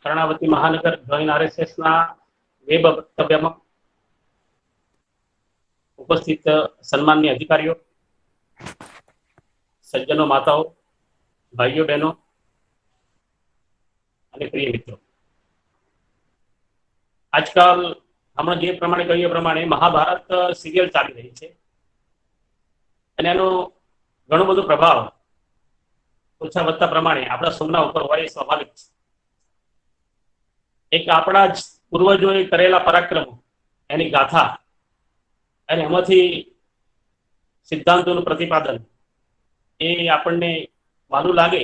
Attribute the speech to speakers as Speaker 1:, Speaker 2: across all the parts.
Speaker 1: कर्णावती महानगर join RSS web वक्तव्यમાં उपस्थित सन्मान्य अधिकारीओ, सज्जनों, माताओं, भाईओ, बहनों અને પ્રિય મિત્રો, આજકાલ હમણાં જે પ્રમાણે કહ્યું એ પ્રમાણે મહાભારત સિરિયલ ચાલી રહી છે અને એનો ઘણો બધો પ્રભાવ ઓછા વધતા પ્રમાણે આપણા સૌના ઉપર હોય એ સ્વાભાવિક છે. એક આપણા જ પૂર્વજોએ કરેલા પરાક્રમો, એની ગાથા અને એમાંથી સિદ્ધાંતોનું પ્રતિપાદન એ આપણને વાલું લાગે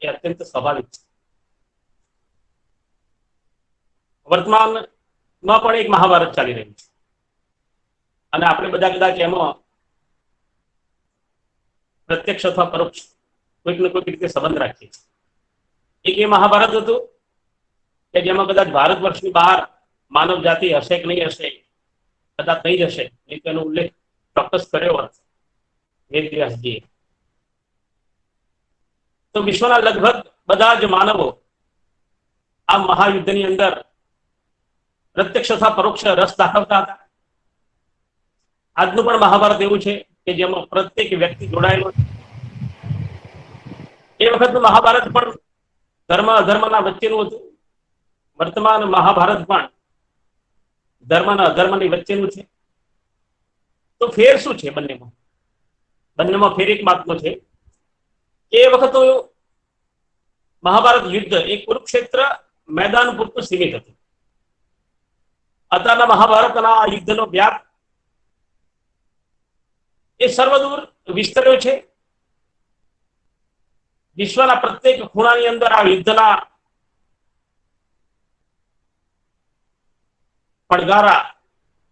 Speaker 1: એ અત્યંત સ્વાભાવિક છે. વર્તમાનમાં પણ એક મહાભારત ચાલી રહ્યું છે અને આપણે બધા કદાચ એમાં પ્રત્યક્ષ અથવા પરોક્ષ કોઈક ને કોઈક રીતે સંબંધ રાખીએ છીએ. એક એ મહાભારત હતું કે જેમાં કદાચ ભારત વર્ષની બહાર માનવ જાતિ હશે કે નહીં હશે, કદાચ નહીં જ હશે, નહીં તો એનો ઉલ્લેખ ચોક્કસ કર્યો હોત વેદવ્યાસજીએ. તો વિશ્વના લગભગ બધા જ માનવો આ મહાયુદ્ધની અંદર પ્રત્યક્ષ અથવા પરોક્ષ રસ દાખવતા હતા. આજનું પણ મહાભારત એવું છે કે જેમાં પ્રત્યેક વ્યક્તિ જોડાયેલો છે. એ વખતનું મહાભારત પણ ધર્મ અધર્મના વચ્ચેનું હતું. વર્તમાન મહાભારત પણ ધર્મ અને અધર્મની વચ્ચેનું છે. તો ફેર શું છે બંનેમાં? બંનેમાં ફેર એક માત્ર છે કે એ વખત મહાભારત યુદ્ધ એક કુરુક્ષેત્ર મેદાન પૂરતું સીમિત હતું. અત્યારના મહાભારતના યુદ્ધનો વ્યાપ એ સર્વદૂર વિસ્તર્યો છે. વિશ્વના પ્રત્યેક ખૂણાની અંદર આ યુદ્ધના પડઘારા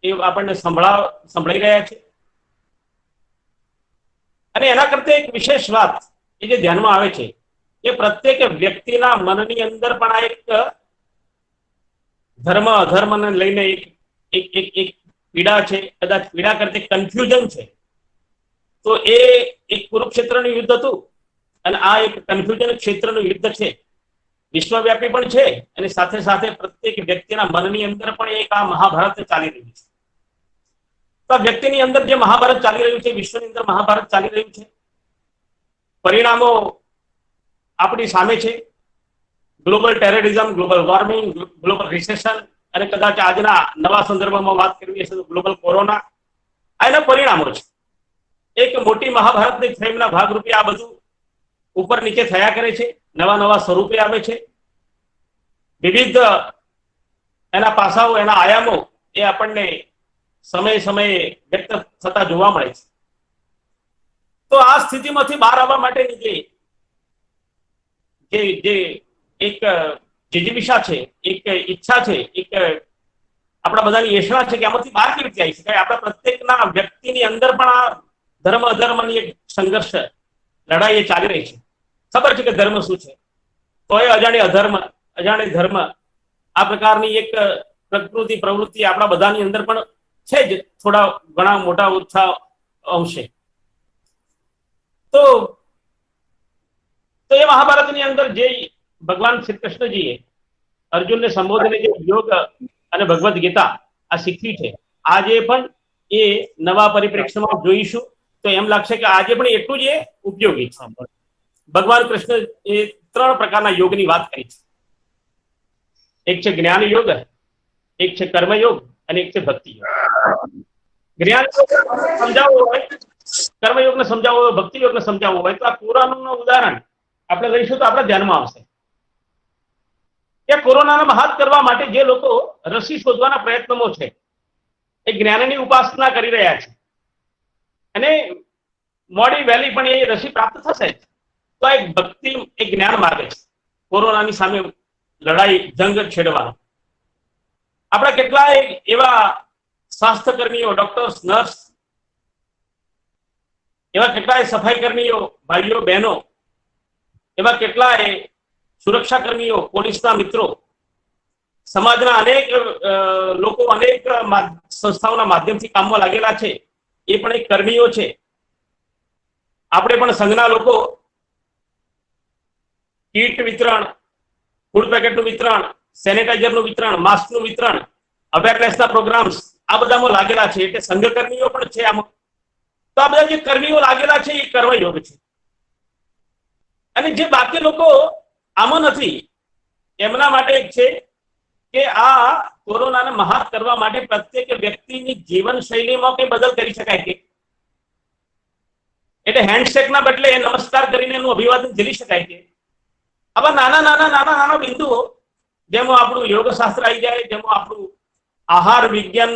Speaker 1: એ આપણને સંભળાઈ રહ્યા છે. અને એના કરતા એક વિશેષ વાત એ જે ધ્યાનમાં આવે છે કે પ્રત્યેક વ્યક્તિના મનની અંદર પણ આ એક ધર્મ અધર્મને લઈને એક પીડા છે, કદાચ પીડા કરતી કન્ફ્યુઝન છે. તો એ એક કુરુક્ષેત્રનું યુદ્ધ હતું અને આ એક કન્ફ્યુઝન ક્ષેત્રનું યુદ્ધ છે. વિશ્વવ્યાપી પણ છે અને સાથે સાથે પ્રત્યેક વ્યક્તિના મનની અંદર પણ એક આ મહાભારત ચાલી રહ્યું છે. તો વ્યક્તિની અંદર જે મહાભારત ચાલી રહ્યું છે, વિશ્વની અંદર મહાભારત ચાલી રહ્યું છે, પરિણામો આપણી સામે છે. Global terrorism, global warming, global recession અને કદાચ આજના નવા સંદર્ભમાં વાત કરવી હશે તો ગ્લોબલ કોરોના, આ એના પરિણામો છે. એક મોટી મહાભારતની ફ્રેમના ભાગરૂપે આ બધું ઉપર નીચે થયા કરે છે, નવા નવા સ્વરૂપે આવે છે. વિવિધ એના પાસાઓ, એના આયામો એ આપણને સમયે સમયે વ્યક્ત થતા જોવા મળે છે. તો આ સ્થિતિમાંથી બહાર આવવા માટેની જે એક જિજ્ઞાસા છે, એક ઈચ્છા છે, એક આપણા બધાની યેશના છે કે આમાંથી બહાર કેવી રીતે આવી શકાય. આપણા પ્રત્યેકના વ્યક્તિની અંદર પણ આ ધર્મ અધર્મની એક સંઘર્ષ, લડાઈ એ ચાલી રહી છે. ખબર છે કે ધર્મ શું છે, તો એ અજાણે અધર્મ, અજાણે ધર્મ, આ પ્રકારની એક પ્રકૃતિ પ્રવૃત્તિ આપણા બધાની અંદર પણ છે જ, થોડા ઘણા મોટા ઓછા અંશે. તો એ મહાભારતની અંદર જે ભગવાન શ્રી કૃષ્ણજીએ અર્જુનને સંબોધીને જે યોગ અને ભગવદ ગીતા આ શીખવી છે, આજે પણ એ નવા પરિપ્રેક્ષ્યમાં જોઈશું તો એમ લાગશે કે આજે પણ એટલું જ એ ઉપયોગી છે. ભગવાન કૃષ્ણ એ 3 પ્રકારના યોગની વાત કરી છે. એક છે જ્ઞાન યોગ, એક છે કર્મયોગ અને એક છે ભક્તિ યોગ. જ્ઞાન સમજાવવો હોય, કર્મયોગને સમજાવવો હોય, ભક્તિ યોગને સમજાવવો હોય તો આ કોરોનાનું ઉદાહરણ આપણે લઈશું તો આપણા ધ્યાનમાં આવશે કે કોરોનાનો મહાત કરવા માટે જે લોકો રસી શોધવાના પ્રયત્નમાં છે એ જ્ઞાનની ઉપાસના કરી રહ્યા છે અને મોડી વહેલી પણ એ રસી પ્રાપ્ત થશે તો એક ભક્તિ, એક જ્ઞાન માર્ગ છે કોરોનાની સામે લડાઈ, જંગ છેડવાનો. આપણા કેટલાય એવા સ્વાસ્થ્ય કર્મીઓ, ડોક્ટર્સ, નર્સ, એવા કેટલાય સફાઈ કર્મીઓ, ભાઈઓ બહેનો, એવા કેટલાય સુરક્ષા કર્મીઓ, પોલીસના મિત્રો, સમાજના અનેક લોકો અનેક સંસ્થાઓના માધ્યમથી કામમાં લાગેલા છે. એ પણ એક કર્મીઓ છે. આપણે પણ સંઘના લોકો કીટ વિતરણ, ફૂડ પેકેટનું વિતરણ, સેનેટાઈઝરનું વિતરણ, માસ્કનું વિતરણ, અવેરનેસના પ્રોગ્રામ્સ આ બધામાં લાગેલા છે. એટલે સંઘકર્મીઓ પણ છે આમાં. તો આ બધા જે કર્મીઓ લાગેલા છે એ કર્મયોગ છે. અને જે બાકી લોકો આમાં નથી એમના માટે એક છે કે આ કોરોનાને મહાત કરવા માટે પ્રત્યેક વ્યક્તિની જીવનશૈલીમાં કઈ બદલ કરી શકાય કે એટલે હેન્ડશેકના બદલે નમસ્કાર કરીને એનું અભિવાદન ઝીલી શકાય કે આવા નાના બિંદુઓ જેમાં આપણું યોગશાસ્ત્ર આવી જાય, જેમાં આપણું આહાર વિજ્ઞાન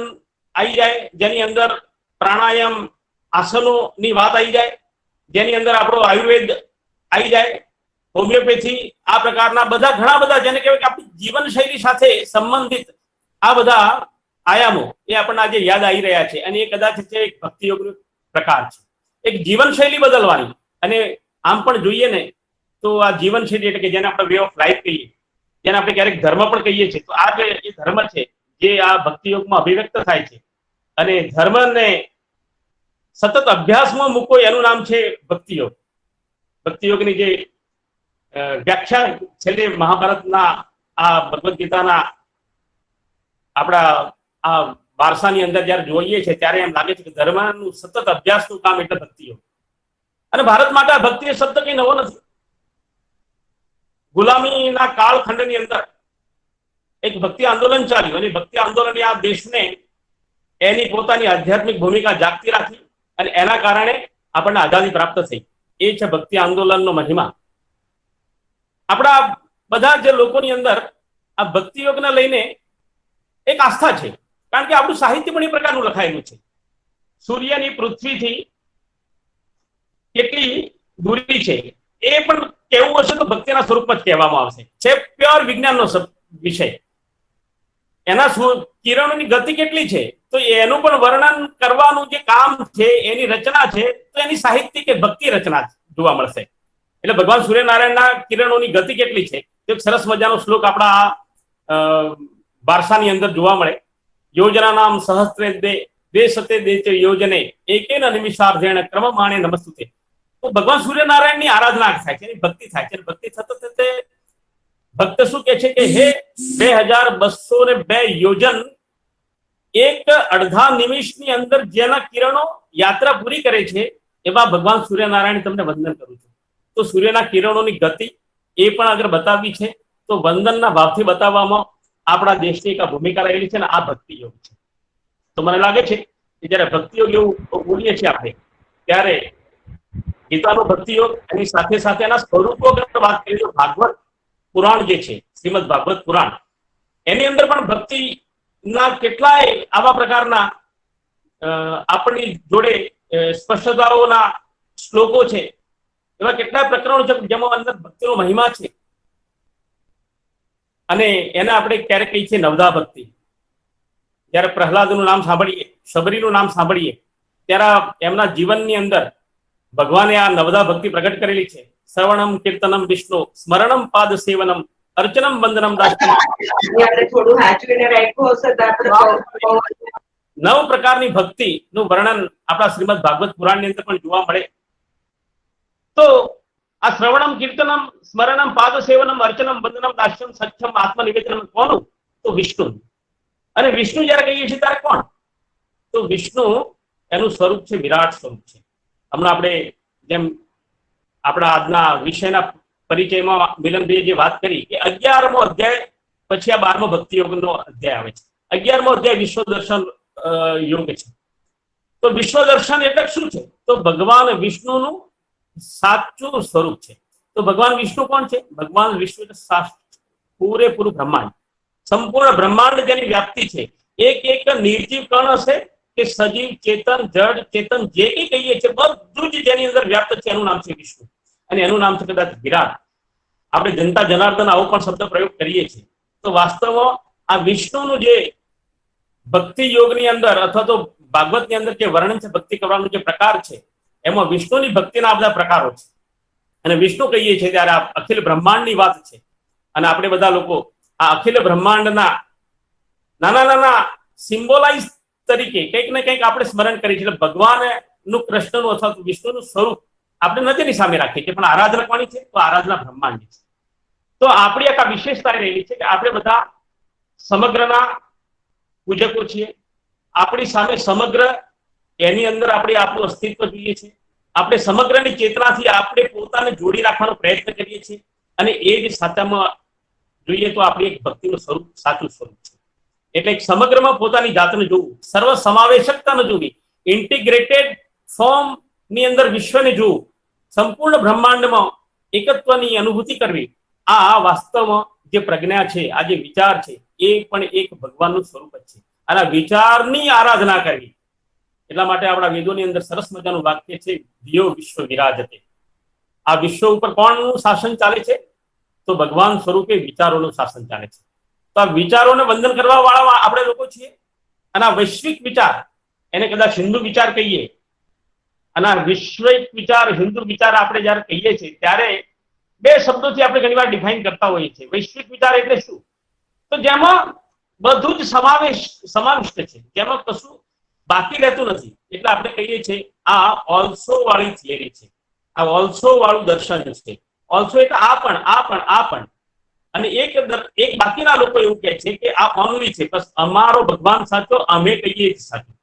Speaker 1: આવી જાય, જેની અંદર પ્રાણાયામ આસનોની વાત આવી જાય, જેની અંદર આપણો આયુર્વેદ આવી જાય, હોમિયોપેથી આ પ્રકારના બધા ઘણા બધા જેને કહેવાય કે આપણી જીવનશૈલી સાથે સંબંધિત આ બધા આયામો એ આપણને આજે યાદ આવી રહ્યા છે. અને એ કદાચ છે એક ભક્તિ યોગનો પ્રકાર છે, એક જીવનશૈલી બદલવાની. અને આમ પણ જોઈએ ને તો આ જીવનશૈલી એટલે કે જેને આપણે વે ઓફ લાઈફ કહીએ, જેને આપણે ક્યારેક ધર્મ પણ કહીએ છીએ, તો આ જે ધર્મ છે જે આ ભક્તિ યોગમાં અભિવ્યક્ત થાય છે. અને ધર્મને સતત અભ્યાસમાં મૂકો એનું નામ છે ભક્તિ યોગ. ભક્તિ યોગની જે વ્યાખ્યા છેલ્લે મહાભારતના આ ભગવદ્ ગીતાના આપણા આ વારસાની અંદર જયારે જોઈએ છે ત્યારે એમ લાગે છે કે ધર્મનું સતત અભ્યાસનું કામ એટલે ભક્તિ યોગ. અને ભારત માટે આ ભક્તિ શબ્દ કઈ નવો નથી. ગુલામીના કાળખંડની અંદર એક ભક્તિ આંદોલન ચાલ્યું અને ભક્તિ આંદોલને આ દેશને એની પોતાની આધ્યાત્મિક ભૂમિકા જાગતી રાખી અને એના કારણે આપણને આઝાદી પ્રાપ્ત થઈ. એ છે ભક્તિ આંદોલનનો મહિમા. આપણા બધા જે લોકોની અંદર આ ભક્તિ યોગને લઈને એક આસ્થા છે, કારણ કે આપણું સાહિત્ય પણ એ પ્રકારનું લખાયેલું છે. સૂર્યની પૃથ્વીથી કેટલી દૂરી છે એ પણ કહેવું હશે તો ભક્તિના સ્વરૂપમાં જ કહેવામાં આવશે. છે પ્યોર વિજ્ઞાનનો વિષય. એના કિરણોની ગતિ કેટલી છે તો એનું પણ વર્ણન કરવાનું જે કામ છે, એની રચના છે, તો એની સાહિત્યિક કે ભક્તિ રચના જોવા મળશે. એટલે ભગવાન સૂર્યનારાયણના કિરણોની ગતિ કેટલી છે તો એક સરસ મજાનો શ્લોક આપણા વારસાની અંદર જોવા મળે. યોજના નામ સહસ્ત્રે દેશતે દેચ યોજને એકેન નિમિષાર્ધેણ ક્રમમાણે નમસ્તુતે. તો ભગવાન સૂર્યનારાયણની આરાધના થાય છે, એની ભક્તિ થાય છે. ભક્તિ થતે ભક્ત શું કે છે કે હે 2202 યોજન એક અડધા નિમિષની અંદર જેના કિરણો યાત્રા પૂરી કરે છે એવા ભગવાન સૂર્યનારાયણ તમને વંદન કરું છું. તો સૂર્યના કિરણોની ગતિ એ પણ અગર બતાવવી છે તો વંદનના ભાવથી બતાવવામાં આપણા દેશની એક ભૂમિકા રહેલી છે ને આ ભક્તિ યોગ છે. તો મને લાગે છે કે જયારે ભક્તિ યોગ એવું બોલીએ છીએ આપણે ત્યારે ગીતાનો ભક્તિ યોગ એની સાથે સાથે એના સ્વરૂપો વાત કરીએ તો ભાગવત પુરાણ જે છે, શ્રીમદ ભાગવત પુરાણ, એની અંદર પણ ભક્તિના કેટલાય આવા પ્રકારના આપણી જોડે સ્પષ્ટતાઓના શ્લોકો છે. એવા કેટલાય પ્રકરણો છે જેમાં અંદર ભક્તિનો મહિમા છે. અને એને આપણે ક્યારેક કહીએ છીએ નવધા ભક્તિ. જયારે પ્રહલાદનું નામ સાંભળીએ, શબરીનું નામ સાંભળીએ ત્યારે એમના જીવનની અંદર ભગવાને આ નવધા ભક્તિ પ્રગટ કરેલી છે. શ્રવણમ કીર્તનમ વિષ્ણુ સ્મરણમ પાદ સેવનમ અર્ચનમ વંદનમ દાસ્યમ. 9 પ્રકારની ભક્તિ નું વર્ણન આપણા શ્રીમદ ભાગવત પુરાણની અંદર પણ જોવા મળે. તો આ શ્રવણમ કીર્તનમ સ્મરણમ પાદ સેવનમ અર્ચનમ વંદનમ દાસ્યમ સખ્યમ આત્મનિવેદનમ કોનું? તો વિષ્ણુ. અને વિષ્ણુ જયારે કહીએ છીએ ત્યારે કોણ? તો વિષ્ણુ એનું સ્વરૂપ છે વિરાટ સ્વરૂપ છે. હમણાં આપણે જેમ આપણા આજના વિષયના પરિચયમાં મિલનભાઈએ જે વાત કરી કે 11મો અધ્યાય પછી આ 12મો ભક્તિ યોગનો અધ્યાય આવે છે. 11મો અધ્યાય વિશ્વ દર્શન યોગ છે. તો વિશ્વ દર્શન એટલે શું છે? તો ભગવાન વિષ્ણુનું સાચું સ્વરૂપ છે. તો ભગવાન વિષ્ણુ કોણ છે? ભગવાન વિષ્ણુ એટલે પૂરેપૂરું બ્રહ્માંડ, સંપૂર્ણ બ્રહ્માંડ જેની વ્યાપ્તિ છે. એક એક નિર્જીવ કણ હશે કે સજીવ ચેતન જડ ચેતન જે કઈ કહીએ છીએ બધું જ જેની અંદર વ્યાપ્ત છે એનું નામ છે વિષ્ણુ. અને એનું નામ છે કદાચ વિરાટ. આપણે જનતા જનાર્દન આવો પણ શબ્દ પ્રયોગ કરીએ છીએ. તો વાસ્તવમાં આ વિષ્ણુનું જે ભક્તિ યોગની અંદર અથવા તો ભાગવતની અંદર જે વર્ણન છે ભક્તિ કરવાનો જે પ્રકાર છે એમાં વિષ્ણુની ભક્તિના બધા પ્રકારો છે. અને વિષ્ણુ કહીએ છીએ ત્યારે આ અખિલ બ્રહ્માંડની વાત છે. અને આપણે બધા લોકો આ અખિલ બ્રહ્માંડના નાના સિમ્બોલાઇઝ તરીકે કંઈક ને કંઈક આપણે સ્મરણ કરીએ છીએ. ભગવાનનું કૃષ્ણનું અથવા તો વિષ્ણુનું સ્વરૂપ આપણે નજરની સામે રાખીએ છીએ, પણ આરાધના કોની છે? તો આરાધના બ્રહ્માંડની છે. તો આપણી એક આ વિશેષતા રહેલી છે કે આપણે બધા સમગ્રના પૂજકો છીએ. આપણી સામે સમગ્ર એની અંદર આપણે આપણું અસ્તિત્વ જોઈએ છીએ. આપણે સમગ્રની ચેતનાથી આપણે પોતાને જોડી રાખવાનો પ્રયત્ન કરીએ છીએ અને એ જ સાચામાં જોઈએ તો આપણી એક ભક્તિનું સ્વરૂપ સાચું સ્વરૂપ છે. એટલે સમગ્રમાં પોતાની જાતને જોવું, સર્વ સમાવેશકતાને જોવી, ઇન્ટિગ્રેટેડ ફોર્મ ની અંદર વિશ્વને જોવું, સંપૂર્ણ બ્રહ્માંડમાં એકત્વની અનુભૂતિ કરવી, આ વાસ્તવમાં જે પ્રજ્ઞા છે, આ જે વિચાર છે, એ પણ એક ભગવાનનું સ્વરૂપ જ છે. અને વિચારની આરાધના કરવી. એટલા માટે આપણા વેદોની અંદર સરસ મજાનું વાક્ય છે, ધિયો વિશ્વ વિરાજતે. આ વિશ્વ ઉપર કોણનું શાસન ચાલે છે? તો ભગવાન સ્વરૂપે વિચારોનું શાસન ચાલે છે. તો આ વિચારોને વંદન કરવા વાળા આપણે લોકો છીએ. અને આ વૈશ્વિક વિચાર, એને કદાચ હિન્દુ વિચાર કહીએ, અને વૈશ્વિક વિચાર, હિન્દુ વિચાર આપણે જયારે કહીએ છીએ ત્યારે બે શબ્દોથી આપણે ઘણીવાર ડિફાઇન કરતા હોઈએ છીએ. વૈશ્વિક વિચાર એટલે શું? તો જેમાં બધું જ સમાવિષ્ટ છે, જેમાં કશું બાકી રહેતું નથી. એટલે આપણે કહીએ છીએ આ ઓલ્સો વાળી થિયરી છે, આ ઓલ્સો વાળું દર્શન છે. ઓલ્સો એટલે આ પણ અને એક બાકીના લોકો એવું કહે છે કે આ ઓનલી છે, બસ અમારો ભગવાન સાચો, અમે કહીએ સાચું.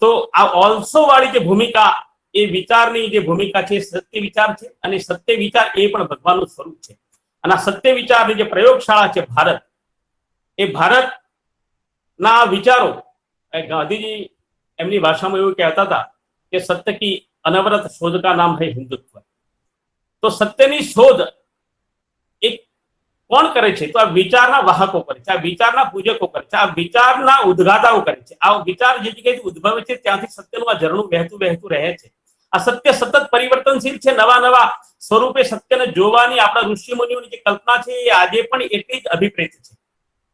Speaker 1: તો આ ઓલ્સો વાળી જે ભૂમિકા, એ વિચારની જે ભૂમિકા છે, સત્ય વિચાર છે. અને સત્ય વિચાર એ પણ ભગવાનનું સ્વરૂપ છે. અને આ સત્ય વિચારની જે પ્રયોગશાળા છે ભારત, એ ભારતના વિચારો, ગાંધીજી એમની ભાષામાં એવું કહેતા હતા કે સત્ય કી અનવરત શોધ કા નામ है हिंदुत्व. તો સત્યની શોધ એક કોણ કરે છે? તો આ વિચારના વાહકો કરે છે, આ વિચારના પૂજકો કરે છે, આ વિચારના ઉદ્ઘાતાઓ કરે છે. આ વિચાર જે જગ્યાએથી ઉદ્ભવે છે ત્યાંથી સત્યનું આ ઝરણું વહેતું રહે છે. આ સત્ય સતત પરિવર્તનશીલ છે. નવા સ્વરૂપે સત્યને જોવાની આપણા ઋષિ મુનિઓની જે કલ્પના છે એ આજે પણ એટલી જ અભિપ્રેત છે.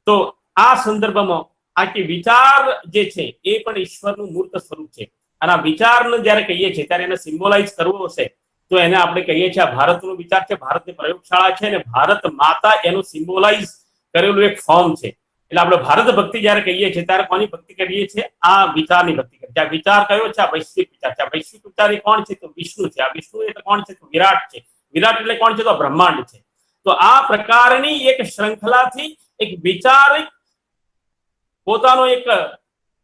Speaker 1: તો આ સંદર્ભમાં આ કે વિચાર જે છે એ પણ ઈશ્વરનું મૂર્ત સ્વરૂપ છે. અને આ વિચારને જ્યારે કહીએ છીએ ત્યારે એને સિમ્બોલાઇઝ કરવો હશે તો એને આપણે કહીએ છીએ આ ભારતનો વિચાર છે, ભારતની પ્રયોગશાળા છે, અને ભારત માતા એનું સિમ્બોલાઇઝ કરેલું એક ફોર્મ છે. એટલે આપણે ભારત ભક્તિ જ્યારે કહીએ છીએ ત્યારે કોની ભક્તિ કરીએ છીએ? આ વિચારની ભક્તિ કરીએ છીએ. આ વિચાર કયો છે? આ વૈશ્વિક વિચાર છે. આ વૈશ્વિક વિચાર એ કોણ છે? તો વિષ્ણુ છે. આ વિષ્ણુ એટલે કોણ છે? તો વિરાટ છે. વિરાટ એટલે કોણ છે? તો બ્રહ્માંડ છે. તો આ પ્રકારની એક શ્રૃંખલાથી એક વિચાર પોતાનો એક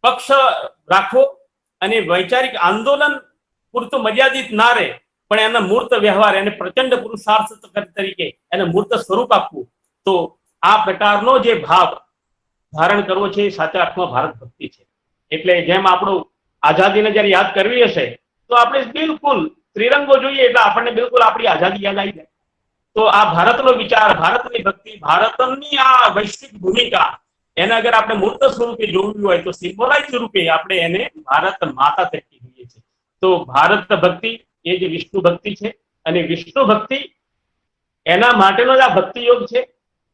Speaker 1: પક્ષ રાખવો અને વૈચારિક આંદોલન પૂરતું મર્યાદિત ના રહે, પણ એના મૂર્ત વ્યવહાર, એને પ્રચંડ પુરુષાર્થ તરીકે એને મૂર્ત સ્વરૂપ આપવું. તો આ પ્રકારનો જે ભાવ ધારણ કરવો છે એ સાચા અર્થમાં ભારત ભક્તિ છે. એટલે જેમ આપણું આઝાદીને જયારે યાદ કરવી હશે તો આપણે બિલકુલ ત્રિરંગો જોઈએ એટલે આપણને બિલકુલ આપણી આઝાદી યાદ આવી જાય. તો આ ભારતનો વિચાર, ભારતની ભક્તિ, ભારતની આ વૈશ્વિક ભૂમિકા, એને અગર આપણે મૂર્ત સ્વરૂપે જોવું હોય તો સિમ્બોલાઇઝ સ્વરૂપે આપણે એને ભારત માતા તરીકે જોઈએ છીએ. તો ભારત ભક્તિ એ જે વિષ્ણુ ભક્તિ છે, અને વિષ્ણુ ભક્તિ એના માટેનો જ આ ભક્તિ યોગ છે.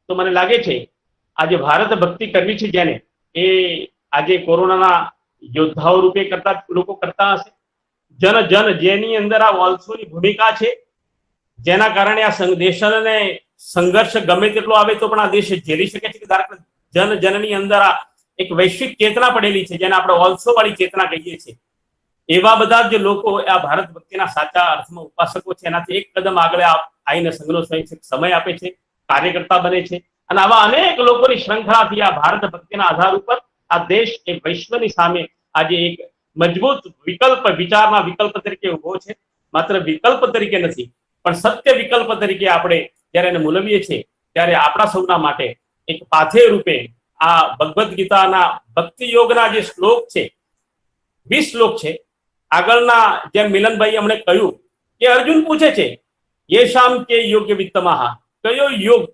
Speaker 1: તો મને લાગે છે આજે ભારત ભક્તિ કરવી છે જેને, એ આજે કોરોનાના યોદ્ધાઓ રૂપે લોકો કરતા હશે. જન જેની અંદર આ ઓલ્સોની ભૂમિકા છે, જેના કારણે આ દેશને સંઘર્ષ ગમે તેટલો આવે તો પણ આ દેશ ઝેલી શકે છે. જનની અંદર આ એક વૈશ્વિક ચેતના પડેલી છે, જેને આપણે ઓલ્સો વાળી ચેતના કહીએ છીએ. એવા બધા જે લોકો આ ભારત ભક્તિના સાચા અર્થમાં ઉપાસકો છે, એનાથી એક કદમ આગળ આવીને સંઘનો સમય આપે છે, કાર્યકર્તા બને છે. અને આવા અનેક લોકોની શ્રૃંખલાથી આ ભારત ભક્તિના આધાર ઉપર આ દેશ એ વિશ્વની સામે આજે એક મજબૂત વિકલ્પ, વિચારના વિકલ્પ તરીકે ઉભો છે. માત્ર વિકલ્પ તરીકે નથી, પણ સત્ય વિકલ્પ તરીકે આપણે જ્યારે એને મૂલવીએ છીએ ત્યારે આપણા સૌના માટે એક પાથે રૂપે આ ભગવદ્ ગીતાના ભક્તિ યોગના જે શ્લોક છે, 20 શ્લોક છે. આગળના જેમ મિલનભાઈ અમને કહ્યું કે અર્જુન પૂછે છે યેશામ કે યોગ્ય વિત્તમઃ, કયો યોગ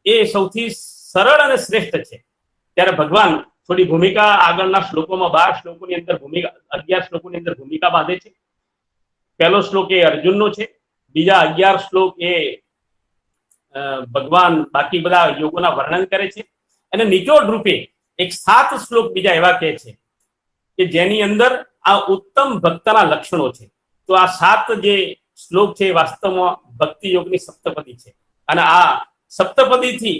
Speaker 1: એ સૌથી સરળ અને શ્રેષ્ઠ છે? ત્યારે ભગવાન થોડી ભૂમિકા આગળના શ્લોકોમાં 12 શ્લોકોની અંદર ભૂમિકા, 11 શ્લોકોની અંદર ભૂમિકા બાંધે છે. પહેલો શ્લોક એ અર્જુનનો છે, બીજા 11 શ્લોક એ ભગવાન બાકી બધા યોગોના વર્ણન કરે છે. અને નિચોડ રૂપે એક 7 શ્લોક બીજા એવા કહે છે કે જેની અંદર આ ઉત્તમ ભક્તના લક્ષણો છે. તો આ 7 જે શ્લોક છે વાસ્તવમાં ભક્તિ યોગની સપ્તપદી છે. અને આ સપ્તપદીથી